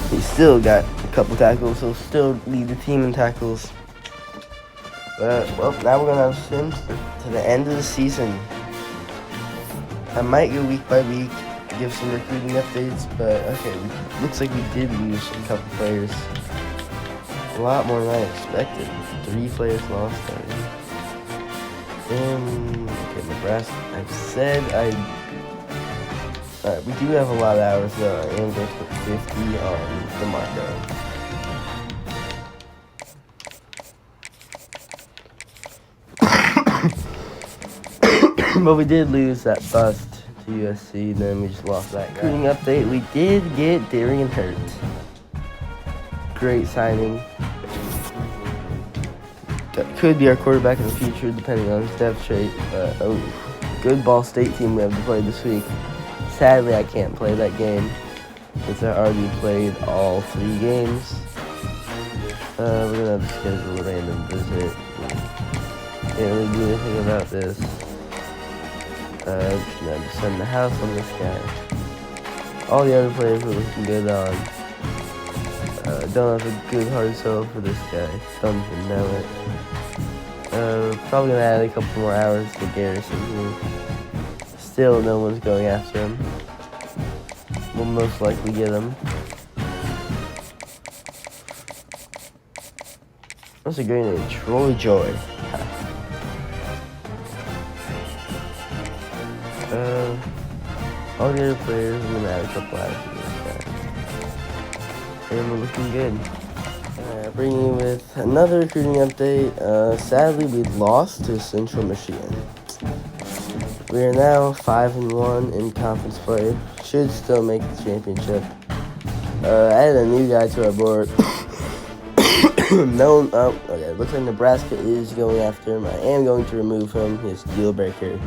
He's still got a couple tackles. He'll still lead the team in tackles. But, well, now we're going to have Sims to the end of the season. I might go week by week, give some recruiting updates, but okay, looks like we did lose a couple players. A lot more than I expected. 3 players lost already. Okay, Nebraska. I said Alright, we do have a lot of hours though. I am going to put 50 on the marker. But we did lose that bust to USC, then we just lost that guy. Recruiting update, we did get Darian Hurt. Great signing. Could be our quarterback in the future, depending on his depth trait. But, good Ball State team we have to play this week. Sadly, I can't play that game, since I already played all 3 games. We're going to have to schedule a random visit. Can't really do anything about this. Gonna send the house on this guy. All the other players are looking good on. Don't have a good hard sell for this guy. Don't even know it. Probably gonna add a couple more hours to Garrison here. Still, no one's going after him. We'll most likely get him. That's a great name, Troy Joy. All the other players, I'm gonna add a couple hours to this guy. And we're looking good. Bringing you with another recruiting update. Sadly, we lost to Central Michigan. We are now 5-1 in conference play. Should still make the championship. I added a new guy to our board. Okay, looks like Nebraska is going after him. I am going to remove him. He's deal breaker.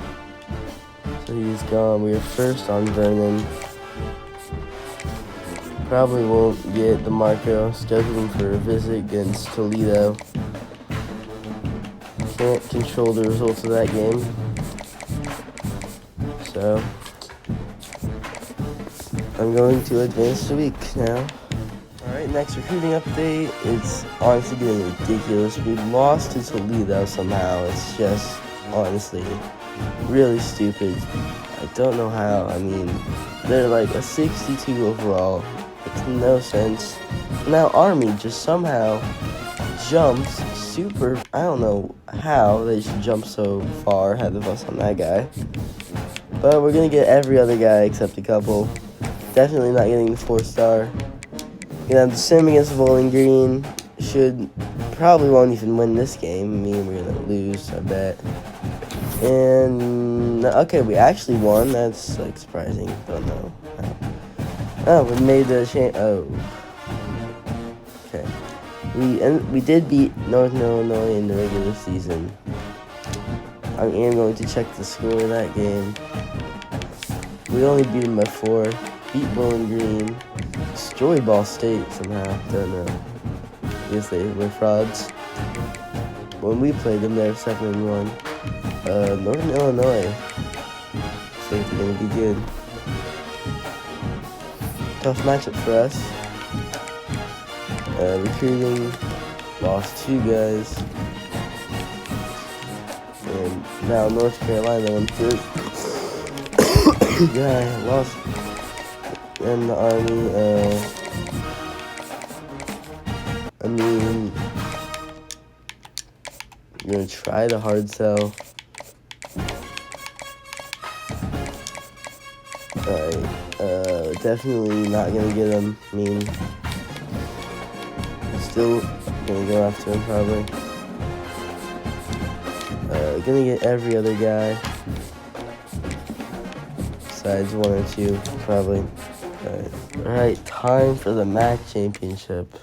So he's gone. We are first on Vernon. Probably won't get the Marco. Scheduling for a visit against Toledo. Can't control the results of that game. So I'm going to advance the week now. Alright, next recruiting update. It's honestly getting ridiculous. We lost to Toledo somehow. It's just honestly really stupid. I don't know how. I mean, they're like a 62 overall. Makes no sense. Now Army just somehow jumps super. I don't know how they should jump so far ahead of us on that guy. But we're gonna get every other guy except a couple. Definitely not getting the 4-star. Gonna have the sim against Bowling Green. Probably won't even win this game. I mean, we're gonna lose, I bet. And okay, we actually won. That's like surprising. Don't know. Oh, we made the Oh, okay. We did beat Northern Illinois in the regular season. I am going to check the score of that game. We only beat them by 4. Beat Bowling Green. Destroyed Ball State somehow. Don't know. I guess they were frauds. When we played them, they were 7-1. Northern Illinois. So it's gonna be good. Tough matchup for us. Recruiting. Lost 2 guys. And now North Carolina went through. Yeah, lost in the Army. I mean, I'm gonna try to hard sell. Alright, definitely not gonna get him. I mean, still gonna go after him probably. Gonna get every other guy besides 1 or 2 probably. Alright, time for the MAC championship.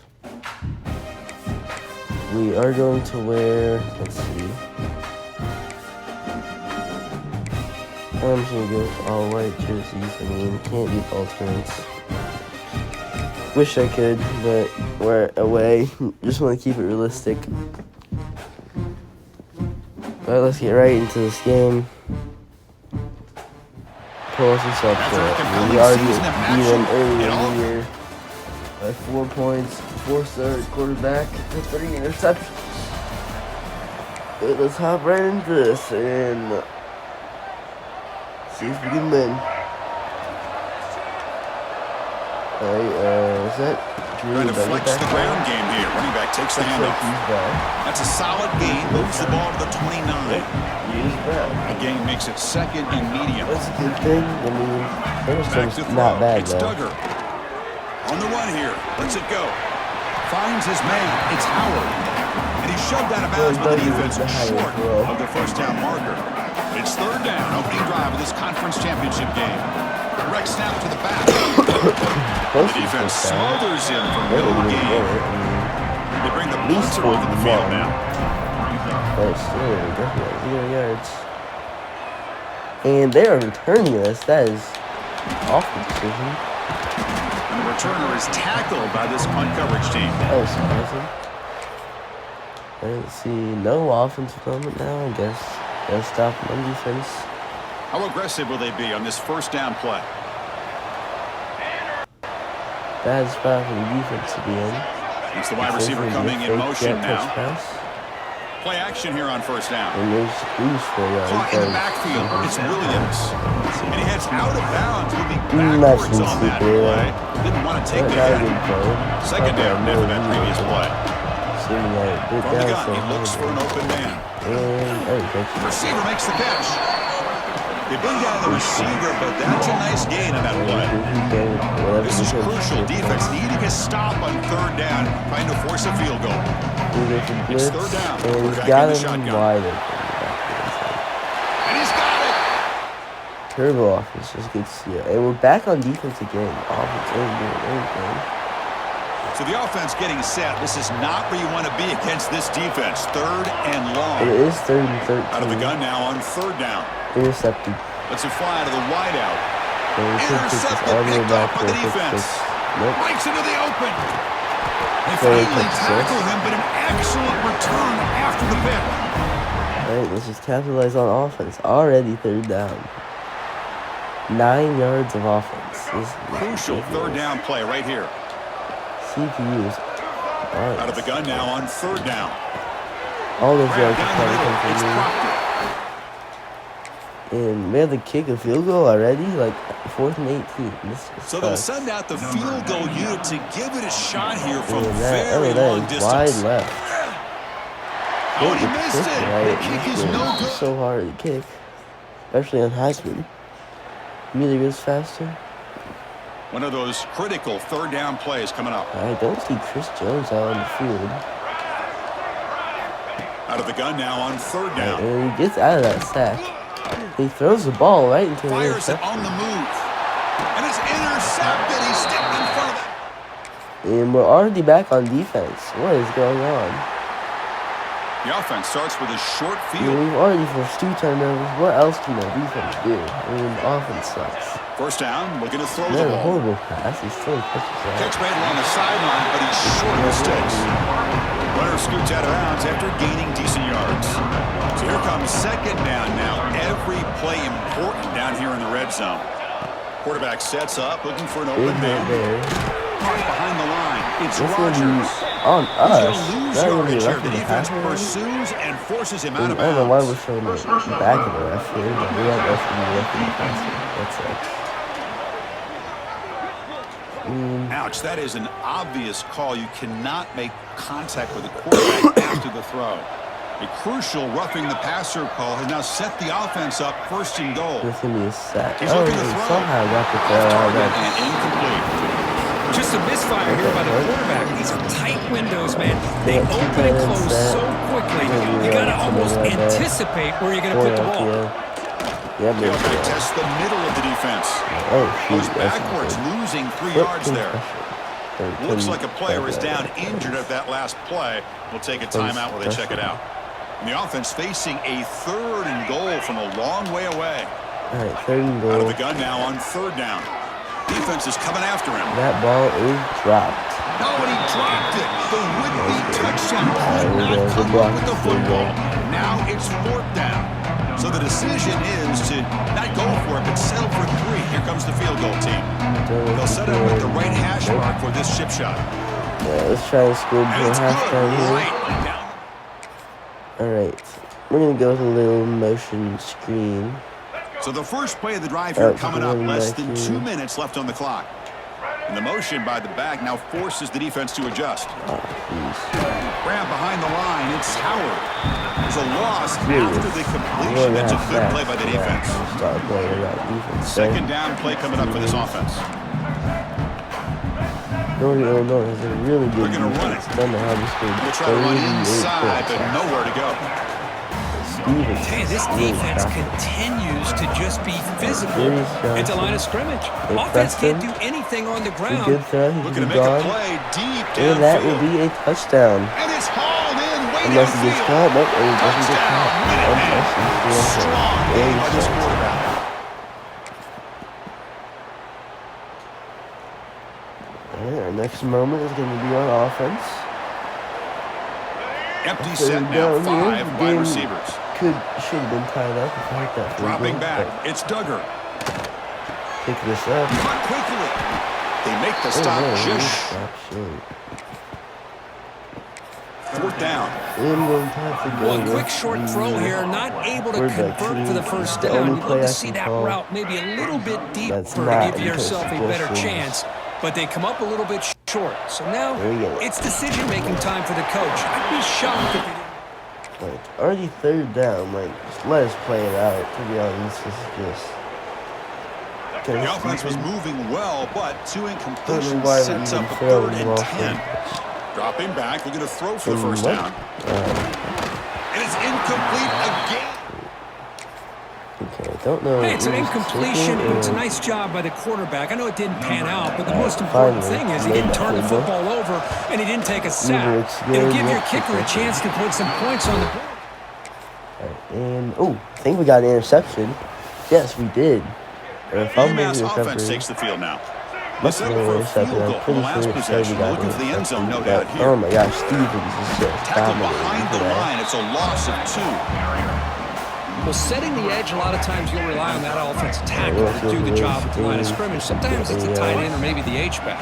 We are going to wear, let's see. I'm just gonna go with all white jerseys. I mean, can't beat alternates. Wish I could, but we're away. Just want to keep it realistic. Alright, let's get right into this game. Pull us up. We already beat them earlier in the year by 4 points. 4-star quarterback, 3 interceptions. But let's hop right into this and see if we can win. Alright, is that Drew? Trying to flex the ground game here. Running back takes the handoff. That's a solid gain. Moves the ball to the 29. The game makes it 2nd and medium. That's a good thing. I mean, Henderson's not bad it's though. Duggar. On the run here. Lets it go. Finds his man. It's Howard. And he's shoved out of bounds by the defense short of the first down marker. It's 3rd down. Opening drive of this conference championship game. Direct snap to the back. The defense smothers him from middle of the game. They bring the punter onto the field now. But still, definitely 0 yards. And they are returning this. That is awful decision. And the returner is tackled by this punt coverage team. That was surprising. Let's see, no offensive moment now, I guess. Gotta stop them on defense. How aggressive will they be on this 1st down play? Bad spot for the defense to be in. It's the wide receiver coming in motion now. Play action here on 1st down. And there's Bruce for y'all. Clock in the backfield. It's Williams. And he heads out of bounds, moving backwards on that play. Didn't want to take the hit. 2nd down after that previous play. From the gun, he looks for an open man. And receiver makes the catch. They bring down the receiver, but that's a nice gain on that play. This is crucial. Defense needing a stop on 3rd down, trying to force a field goal. It's 3rd down. And he's got him wide open. And he's got it. Turbo offense just gets here. And we're back on defense again. Offense ain't doing anything. So the offense getting set. This is not where you want to be against this defense. 3rd and long. It is 3rd and 13. Out of the gun now on 3rd down. Intercepted. Let's it fly to the wideout. Intercepted, picked off by the defense. Nope. Breaks into the open. They finally tackle him, but an excellent return after the pick. Alright, let's just capitalize on offense. Already 3rd down. 9 yards of offense. Crucial 3rd down play right here. CPU is nice. Out of the gun now on 3rd down. All those yards are probably come from me. And we have to kick a field goal already? Like 4th and 18. So they'll send out the field goal unit to give it a shot here from that very long distance. Wide left. Oh, he missed it. Right. The kick is no good. It's so hard to kick. Especially on Heisman. Either goes faster. One of those critical 3rd down plays coming up. I don't see Chris Jones out on the field. Out of the gun now on third down. And he gets out of that sack. He throws the ball right into the Fires it interception. on the move. And it's intercepted. He's stepped in front of it. And we're already back on defense. What is going on? The offense starts with a short I field. mean, we've already forced 2 turnovers. What else can the defense do? I mean, the offense sucks. First down, looking to throw the Not a ball. horrible pass. He still catches that. Catch made along the sideline, but he's short of the sticks. Runner scoots out of bounds after gaining decent yards. So here comes second down now. Every play important down here in the red zone. Quarterback sets up, looking for an open Big hit man. there. Behind the line, it's This will be Rodgers. on He's us. going to lose Not even yardage here. left The in the defense half. pursues and forces him I out of don't know why we're bounds. showing the back of the ref here, but we have left in the left in the passer. That sucks. Ouch, that is an obvious call. You cannot make contact with the quarterback after the throw. A crucial roughing the passer call has now set the offense up first and goal. This is going to be a sack. He's Oh, looking he to throw. somehow got the Off throw out of target that. and incomplete. Just a misfire here by the quarterback. These are tight windows, man. They Yeah, open and close set. so quickly. You got to almost anticipate where you're going to put the ball. Yeah, They're but going to test the middle of the defense. oh, Goes shoot, that's backwards, good. losing 3 Foot yards there. concussion. Looks like a player is down That injured at that last play. We'll take a timeout while they check it out. And the offense facing a third and goal from a long way away. All right, third and Out of goal. the gun now on third down. Defense is coming after him. That ball is dropped. No, and he dropped it. The would-be touchdown There could we not go. Good come block. up with the Good football. block. Now it's fourth down. So the decision is to not go for it, but settle for 3. Here comes the field goal team. They'll set up at the right hash mark for this chip shot. Yeah, let's try and score And before it's halftime good. here. Right down. All right, we're gonna go with a little motion screen. So the first play of the drive here coming up, running less back than here. 2 minutes left on the clock. And the motion by the back now forces the defense to adjust. Oh, jeez. Grab behind the line, it's Howard. There's a loss Serious. after the completion. That's a good play by the defense. Start playing that defense. Second down play coming up for this offense. Northern Illinois has a really good They're gonna run defense. it. Don't know how to score They'll try to run 38 inside, but points. nowhere to go. Stevens Hey, this really defense shocking. continues to just be physical Serious at the shocking. line of scrimmage. They Offense pressed can't him. do anything on the A ground. good throw. He Looking can to be make a gone. play deep And that will downfield. be a touchdown. And it's hauled in way Unless he gets downfield. caught. Nope, and he doesn't get Touchdown, caught. Minuteman. Strong game by this Strong. quarterback. Our next moment is going to be on offense. Empty Third set now, down here. 5 wide Game receivers. should have been tied up if I hit that free Dropping goal, back, but it's Duggar. pick this up. Cut quickly. They make the Oh, stop no, just stop short. fourth down. And we'll have to go Well, a with quick short the throw here, not able to quarterback convert for the team. first The down. only You'd love play to I see can that call. route maybe a little bit deeper That's to not give yourself a because better Justin- chance. But they come up a little bit short. So now There we go. it's decision-making time for the coach. I'd be shocked if they didn't. Like, already third down. Like, just let us play it out. To be honest, this is just. The offense was moving well, but 2 Don't incompletions know why we sets even up a throw third the and ball 10. first. Dropping back, looking to throw for the And first what? down. And it's incomplete again. Okay, I don't know. Hey, it's an who's incompletion, taking but it's a and- nice job by the quarterback. I know it didn't pan out, but the most important Finally, thing is he made didn't that turn the field football over, and he didn't take a sack. Either it's It'll good give or your it's kicker a good. chance to put some points on the board. And oh, I think we got an interception. Yes, we did. Or if I'm Umass making offense recovery, takes the field now. They must have settle been for an a field interception. goal I'm on the pretty last sure it said we possession. got Looking an for the end zone, no interception. doubt But, here. oh my gosh, Stevens is just Tackle behind the dominating line. It's a loss of 2. Well, setting the edge, a lot of times you'll rely on that offensive tackle to do the job at the line of scrimmage. Sometimes it's a tight end or maybe the H-back.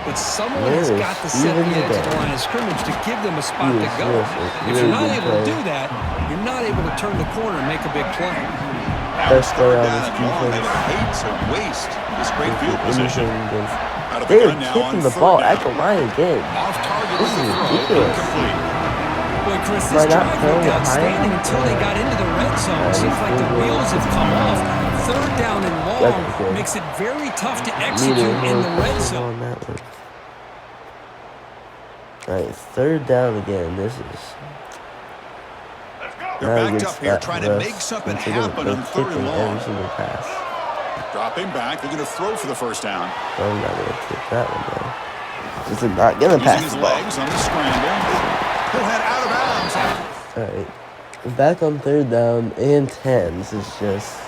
But someone has got to set the edge at the line of scrimmage to give them a spot to go. If you're not able to do that, you're not able to turn the corner and make a big play. Best Third around down this and long. They defense. hate to waste this great field position. Out of the They're gun now kicking on the third ball down. at the line again. Off target This with the is throw. ridiculous. Incomplete. Boy, Chris, By this not drive throwing looked it high outstanding enough, until they got into the red zone. Seems like the wheels have come off. Third down and That's long okay. makes it very tough to Neither execute in one the red was zone. on that one. Alright, third down again. This is. They're backed up here trying to make something happen on 3rd and long. Every single pass. Dropping back, they're going to throw for the first down. I'm not going to take that one though. This is not going to pass his the ball. legs on the scramble. He'll head out of bounds. Alright. Back on 3rd down and 10. This is just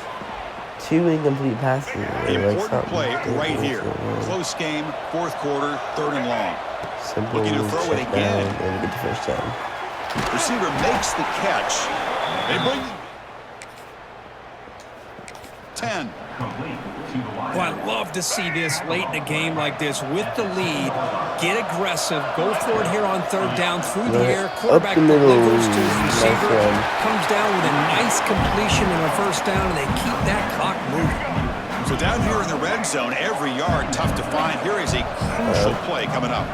2 incomplete passes. Important play right here. Close game, 4th quarter, 3rd and long. Simple. Looking to throw it again. And get the first down. Receiver makes the catch. They bring 10. Well, I love to see this late in a game like this with the lead. Get aggressive. Go for it here on 3rd down through the air. Quarterback delivers to his receiver. Comes down with a nice completion and a first down, and they keep that clock moving. So down here in the red zone, every yard tough to find. Here is a crucial play coming up.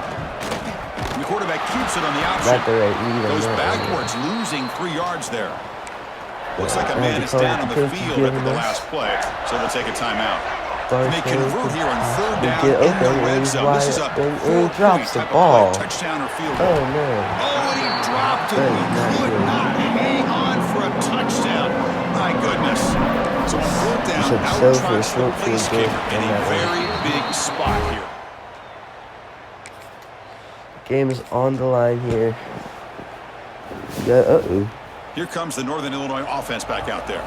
The quarterback keeps it on the option. Goes backwards, losing 3 yards there. Looks like a man is down on the field after the last play, so they'll take a timeout. And they convert here on 3rd down in the red zone. This is a 4-point type of play, touchdown or field goal. Oh, man. Oh, and he dropped it. He could not hang on for a touchdown. My goodness. So on 4th down, out-trots the place kicker in a very big spot here. Game is on the line here. Uh-oh. Here comes the Northern Illinois offense back out there.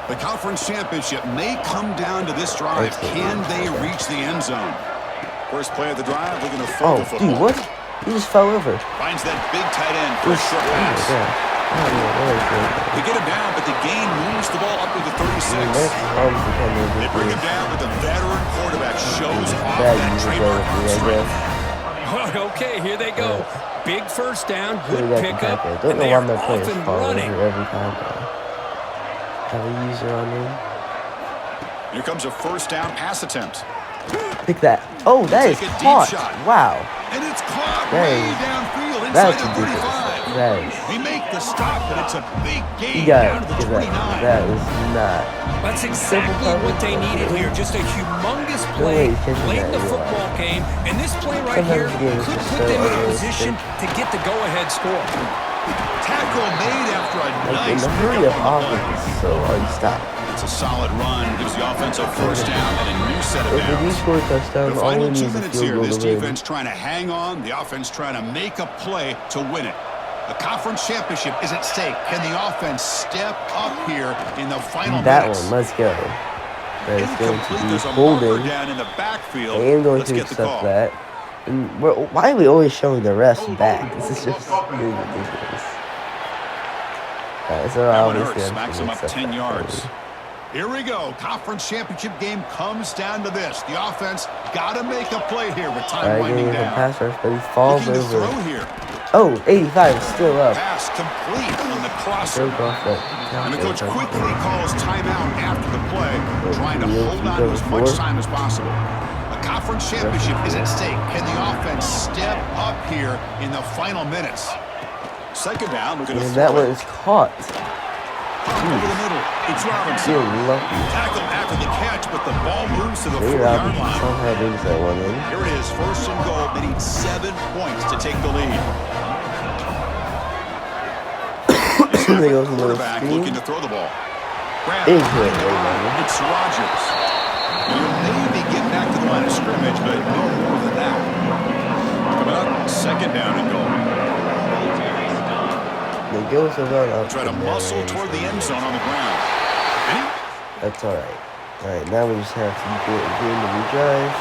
The conference championship may come down to this drive. Can they reach the end zone? First play of the drive, looking to throw the football. Dude, what? He just fell over. Finds that big tight end for a short pass. They get him down, but the gain moves the ball up to the 36. They bring him down, but the veteran quarterback shows off that trademark strength. Okay, here they go. Big first down, good pickup, and they are off and running. Every time have a user on him. Here comes a first down pass attempt. Pick that. Oh, that is caught. Wow. And it's caught way downfield inside the 35. We make the stop, but it's a big gain down to the 29. That is not. That's exactly what they needed here. Just a humongous play late in the football game. And this play right here could put them in a position to get the go-ahead score. Tackle made after a nice the hurry up offense is so hard to stop. It's a solid run. Gives the offense a first down and a new set of downs. If we score a touchdown, the final 2 minutes here. This defense trying to hang on. The offense trying to make a play to win it. The conference championship is at stake. Can the offense step up here in the final minutes? That one, let's go. That is going to be holding. Down in the backfield. I am going to accept that. And why are we always showing the refs back? This is just really ridiculous. So obviously smacks him up 10 yards. Here we go. Conference championship game comes down to this. The offense got to make a play here with time winding down. Pass rush, but he falls over. Throw here. Oh, 85 is still up. Pass complete on the crosser. And the coach quickly calls timeout after the play, trying to hold on to as much time as possible. A conference championship is at stake. Can the offense step up here in the final minutes? Second down, we're going to throw that one is caught. Over the middle, it's Robinson. Tackle after the catch, but the ball moves to the 4-yard line. Here it is, first and goal. They need 7 points to take the lead. Quarterback looking to throw the ball. It's Rodgers. He'll maybe get back to the line of scrimmage, but no more than that. Coming up, second down and goal. Try to muscle toward the end zone on the ground. That's all right. All right, now we just have to do the redrive.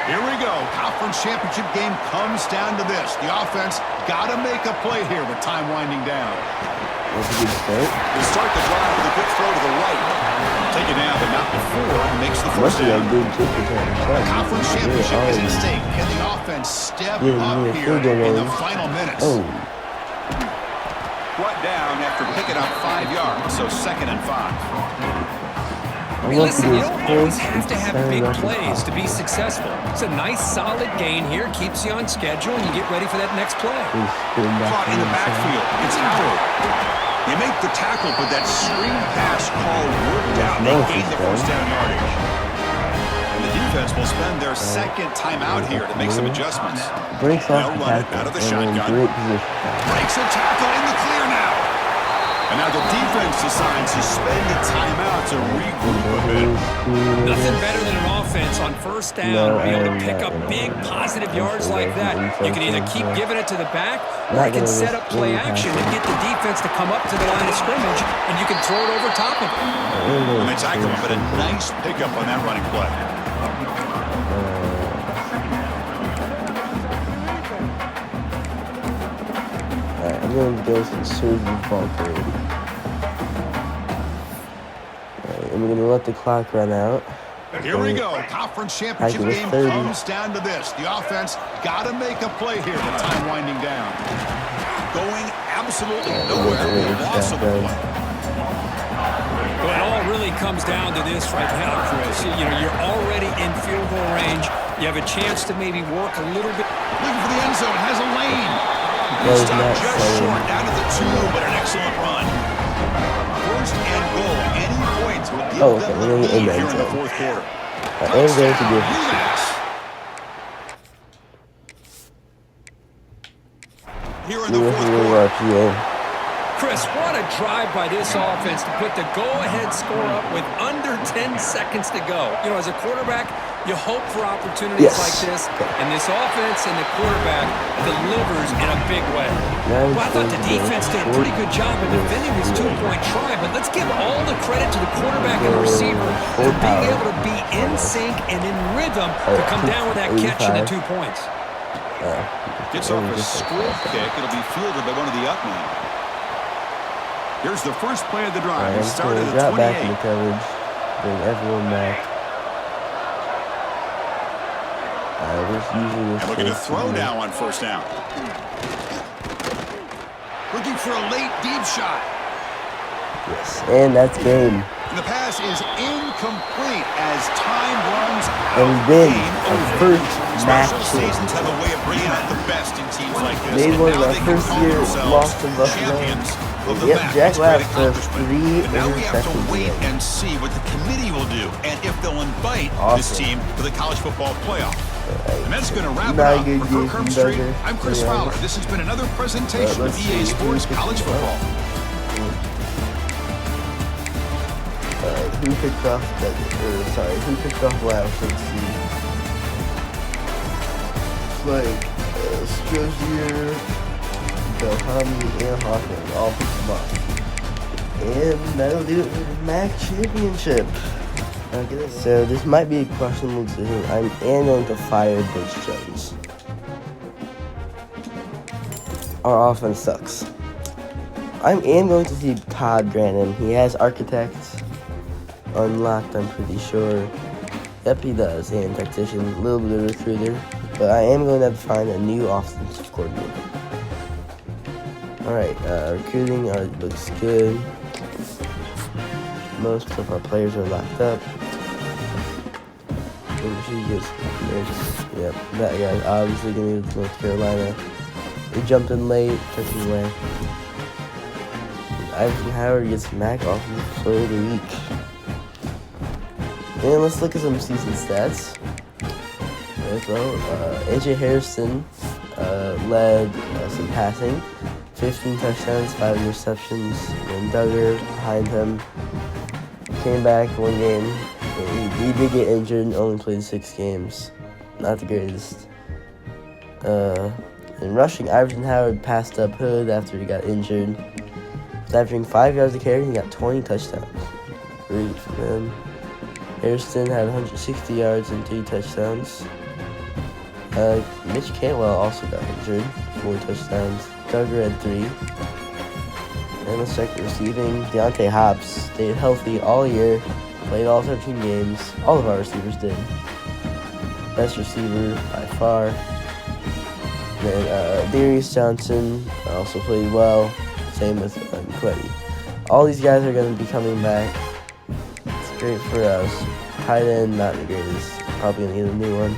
Here we go. Conference championship game comes down to this. The offense got to make a play here with time winding down. That's a good start. They start the drive with a good throw to the right. Take it down, but not before it makes the first down. The conference championship is at stake. Can the offense step up here in the final minutes? Brought down after picking up 5 yards, so second and 5. Listen, you don't always have to have big plays to be successful. It's a nice, solid gain here, keeps you on schedule, and you get ready for that next play. Caught in the backfield. It's Howard. You make the tackle, but that screen pass call worked out. They gain the first down yardage. And the defense will spend their second timeout here to make some adjustments. Breaks off the tackle out of the shotgun. Breaks a tackle in the clear now. And And now the defense decides to spend a timeout to regroup a bit. Nothing better than an offense on first down to be able to pick up big positive yards like that. You can either keep giving it to the back, or you can set up play action and get the defense to come up to the line of scrimmage, and you can throw it over top of it. And they tackle him, but a nice pickup on that running play. Alright, I'm going to go to the surgery ball grade. Alright, and we're going to let the clock run out. Here we go. Conference championship game comes down to this. The offense got to make a play here with time winding down. Going absolutely nowhere with a loss of the play. Well, it all really comes down to this right now, Chris. You know, you're already in field goal range. You have a chance to maybe work a little bit. Looking for the end zone. Has a lane. Stopped just short. Down to the 2, but an excellent run. First and goal. Any points will give them the lead here in the fourth quarter. I am going to give Umass. Here in the fourth quarter. Chris, what a drive by this offense to put the go-ahead score up with under 10 seconds to go. You know, as a quarterback, you hope for opportunities like this, and this offense and the quarterback delivers in a big way. Well, I thought the defense did a pretty good job of defending this two-point try, but let's give all the credit to the quarterback and receiver for being able to be in sync and in rhythm to come down with that catch and the 2 points. Gets off a squib kick. It'll be fielded by one of the up men. Here's the first play of the drive. It started at the 28. Back in the coverage. Bring everyone back. And we're going to throw now on first down. Looking for a late deep shot. Yes, and that's game. And the pass is incomplete as time runs out. And we win our first match. Special seasons have a way of bringing out the best in teams like this. They won our first year, lost to Buffalo. Yep, Jack Last has 3 now we have to interceptions. wait and see what the committee will do and if they'll invite this team to the college football playoff. And that's going to wrap it up. For Kirk Street, I'm Chris Fowler. This has been another presentation of EA Sports College Football. Who picked off that? Who picked off last? Let's see. It's like Strozier, Belhami, and Hawkins all picked them up. And that'll do it for the MAC championship. Okay, so this might be a questionable decision. I am going to fire Butch Jones. Our offense sucks. I am going to see Todd Grannon. He has architects unlocked, I'm pretty sure. Yep, he does. And tactician, a little bit of recruiter. But I am going to have to find a new offensive coordinator. Alright, recruiting looks good. Most of our players are locked up. Yep, that guy's obviously going to be North Carolina. He jumped in late, took him away. Iverson Howard gets MAC offensive player of the week. And let's look at some season stats. So, AJ Harrison led some passing, 15 touchdowns, 5 interceptions. And Duggar behind him came back one game. He did get injured and only played 6 games. Not the greatest. In rushing, Iverson Howard passed up Hood after he got injured. Averaging 5 yards a carry, he got 20 touchdowns. Great for him. Harrison had 160 yards and 3 touchdowns. Mitch Cantwell also got injured, 4 touchdowns. Duggar had 3. And let's check receiving. Deontay Hobbs stayed healthy all year, played all 13 games. All of our receivers did. Best receiver by far. Then Darius Johnson also played well. Same with Quetty. All these guys are going to be coming back. It's great for us. Tight end, not the greatest. Probably going to get a new one.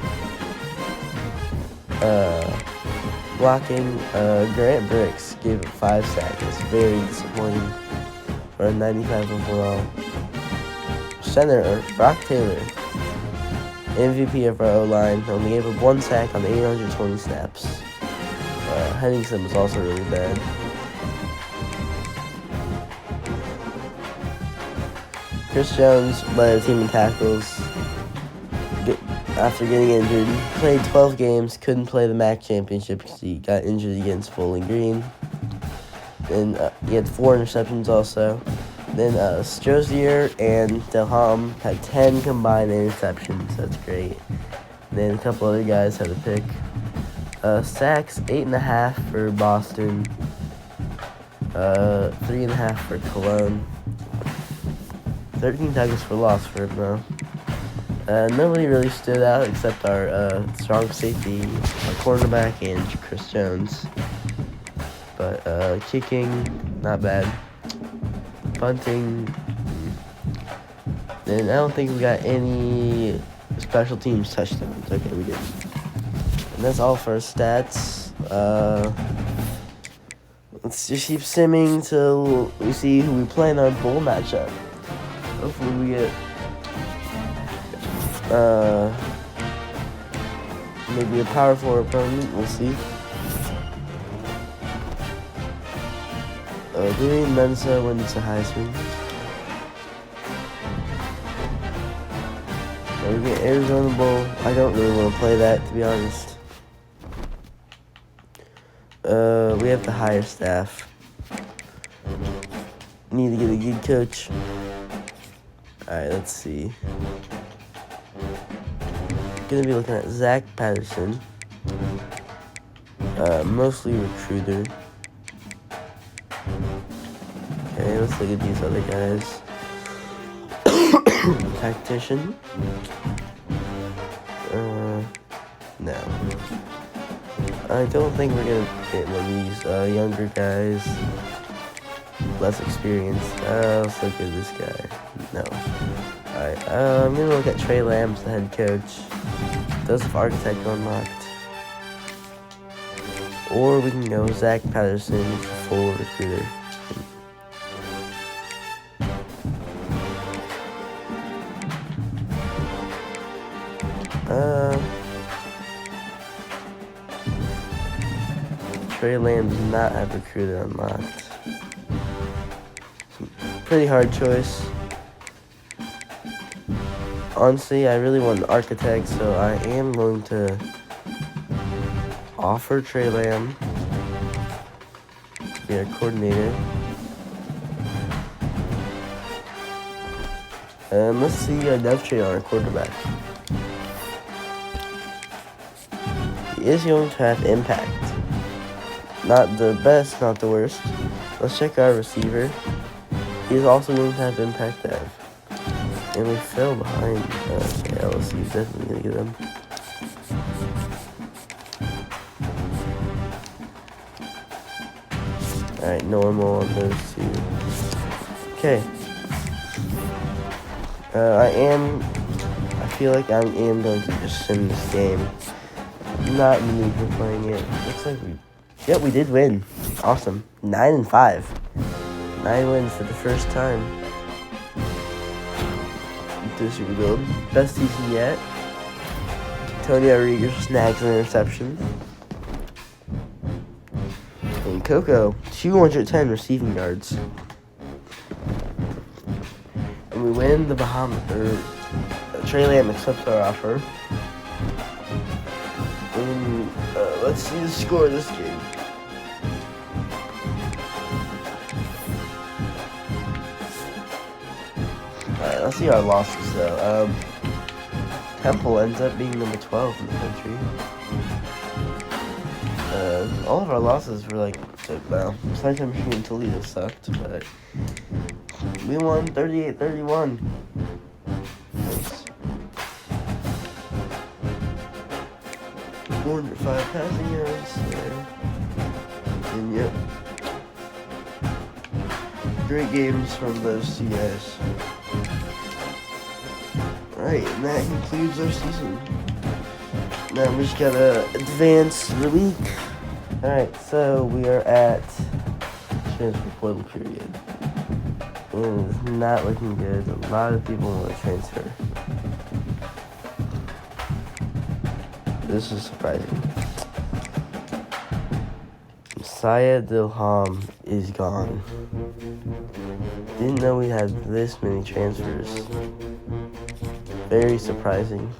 Blocking, Grant Bricks gave it 5 sacks. It's very disappointing for a 95 overall. Center, Brock Taylor, MVP of our O-line, only gave up 1 sack on 820 snaps. Henningsen was also really bad. Chris Jones led the team in tackles after getting injured. He played 12 games, couldn't play the MAC championship because he got injured against Bowling Green. Then he had 4 interceptions also. Then Strozier and Delham had 10 combined interceptions. That's great. Then a couple other guys had a pick. Sacks, 8.5 for Boston. 3.5 for Cologne. 13 tackles for loss for him though. Nobody really stood out except our strong safety, our cornerback, and Chris Jones. But kicking, not bad. Punting, and I don't think we got any special teams touchdowns. Okay, we did. And that's all for our stats. Let's just keep simming till we see who we play in our bowl matchup. Hopefully we get maybe a Power 4 opponent. We'll see. Dewey Mensa wins the Heisman. We get Arizona Bowl. I don't really want to play that, to be honest. We have to hire staff. Need to get a good coach. Alright, let's see. Gonna be looking at Zach Patterson. Mostly recruiter. Okay, let's look at these other guys. Tactician. No. I don't think we're gonna get one of these younger guys. Less experienced. Let's look at this guy. No. Alright, I'm gonna look at Trey Lambs, the head coach. Does have Architect unlocked. Or we can go Zach Patterson, full recruiter. Trey Lamb does not have recruiter unlocked. Pretty hard choice. Honestly, I really want an architect, so I am going to offer Trey Lamb to be our coordinator. And let's see our depth chart on our quarterback. He is going to have impact. Not the best, not the worst. Let's check our receiver. He's also going to have impact dev. And we fell behind. Okay, LSU is definitely going to get them. Alright, normal on those two. Okay. I feel like I am going to just sim this game. Not in the mood for playing it. Looks like we did win. Awesome. 9-5. 9 wins for the first time. This rebuild. Best season yet. Tony Rodriguez snags an interception. And Coco, 210 receiving yards. And we win the Bahamas. Trey Lamb accepts our offer. And let's see the score of this game. Alright, let's see our losses though. Temple ends up being number 12 in the country. All of our losses were like, well, Sunshine Michigan and Toledo sucked, but we won 38-31. Nice. 405 passing yards there. And yep. Great games from those two guys. Alright, and that concludes our season. Now we just gotta advance the week. Alright, so we are at transfer portal period. And it's not looking good. A lot of people want to transfer. This is surprising. Messiah Dilham is gone. Didn't know we had this many transfers. Very surprising.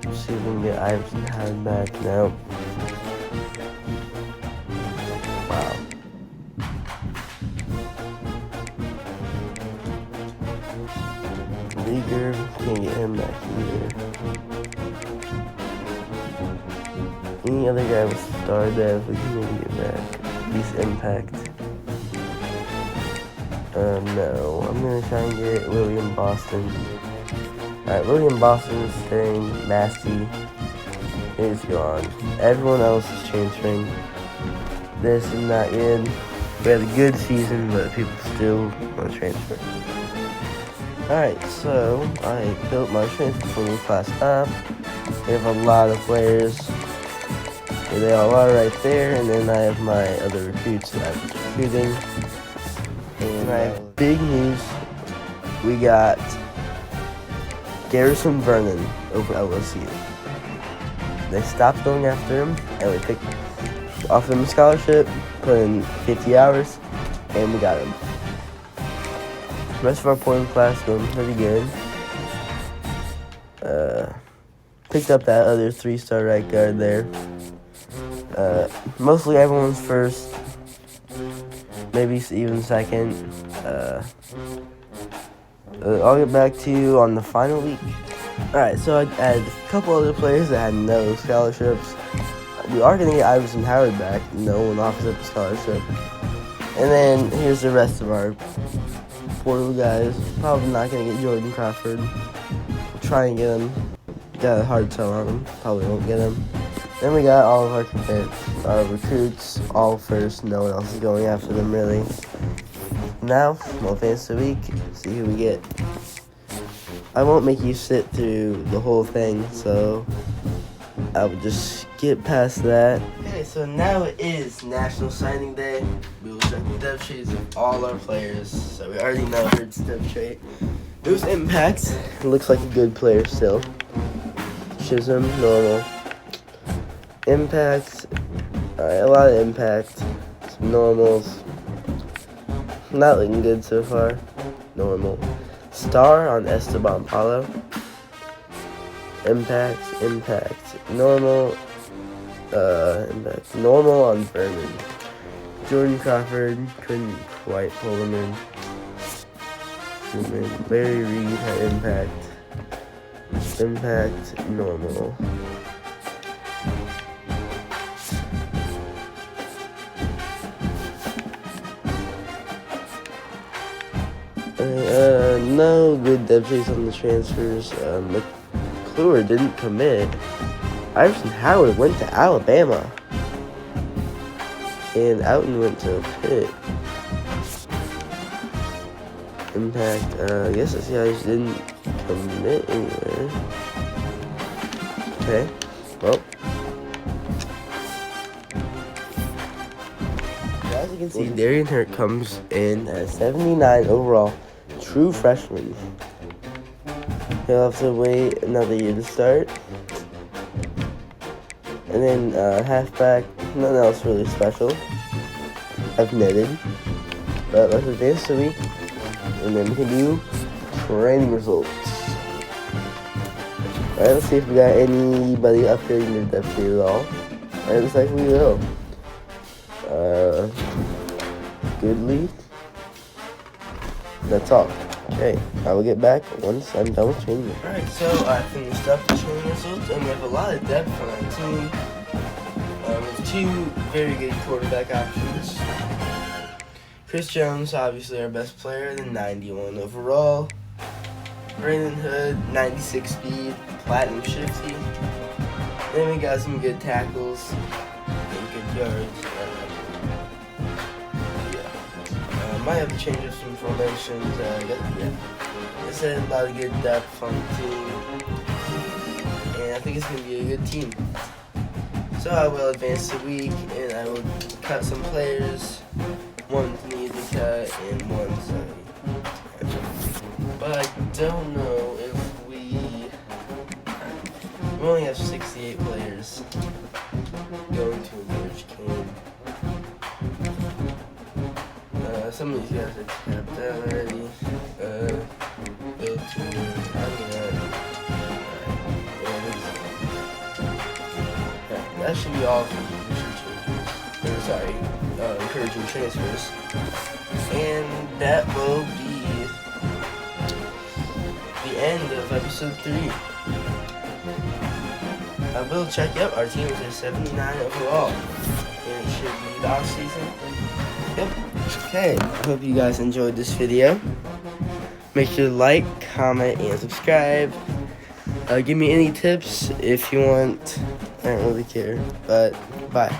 Let's see if we can get Iverson Howard back now. Wow. Leaguer, can't get him back either. Any other guy with star dev we can maybe get back. At least impact. No. I'm gonna try and get William Boston. Alright, William Boston is staying. Massey is gone. Everyone else is transferring. This is not good. We had a good season, but people still want to transfer. Alright, so I built my transfer portal class up. We have a lot of players. Here they all are right there, and then I have my other recruits that I was recruiting. And I have big news. We got Garrison Vernon over LSU. They stopped going after him, and we picked off him a scholarship, put in 50 hours, and we got him. The rest of our portal class going pretty good. Picked up that other 3-star right guard there. Mostly everyone's first, maybe even second. I'll get back to you on the final week. Alright, so I added a couple other players that had no scholarships. We are going to get Iverson Howard back. No one offers up a scholarship. And then here's the rest of our portal guys. Probably not going to get Jordan Crawford. We'll try and get him. Got a hard sell on him. Probably won't get him. Then we got all of our recruits, all first. No one else is going after them, really. Now, we'll advance the week, see who we get. I won't make you sit through the whole thing, so I will just get past that. Okay, so now it is National Signing Day. We will check the depth sheets of all our players. So we already know Hurt's depth trait. It was Impact. It looks like a good player still. Chisholm, normal. Impact, a lot of impact, some normals, not looking good so far, normal. Star on Esteban Paulo, impact, normal, impact, normal on Vernon. Jordan Crawford, couldn't quite pull him in. Larry Reed had impact, normal. No good depth chase on the transfers. McClure didn't commit. Iverson Howard went to Alabama. And Outten went to Pitt. Impact, I guess these guys didn't commit anywhere. Okay, well. As you can see, Darian Hurt comes in at 79 overall. True freshman. He'll have to wait another year to start. And then halfback, nothing else really special. I've netted. But let's advance the week. And then we can do training results. Alright, let's see if we got anybody upgrading their depth sheet at all. Alright, looks like we will. Goodly. That's all. Okay, I will get back once I'm done with training. Alright, so I finished up the training results, and we have a lot of depth on our team. With two very good quarterback options. Chris Jones, obviously our best player, the 91 overall. Brandon Hood, 96 speed, platinum shifty. Then we got some good tackles and good yards. Might have to change up some formations. It's a lot of good depth on the team, and I think it's going to be a good team. So I will advance the week, and I will cut some players. One need to cut, and one but I don't know if we only have 68 players going to a merge game. some of these guys have that already. Go to that should be all for position changes. Sorry, encouraging transfers. And that will be the end of episode 3. I will check out our team is at 79 overall. And it should be the off season. Yep. Okay, I hope you guys enjoyed this video. Make sure to like, comment, and subscribe. Give me any tips if you want. I don't really care, but bye.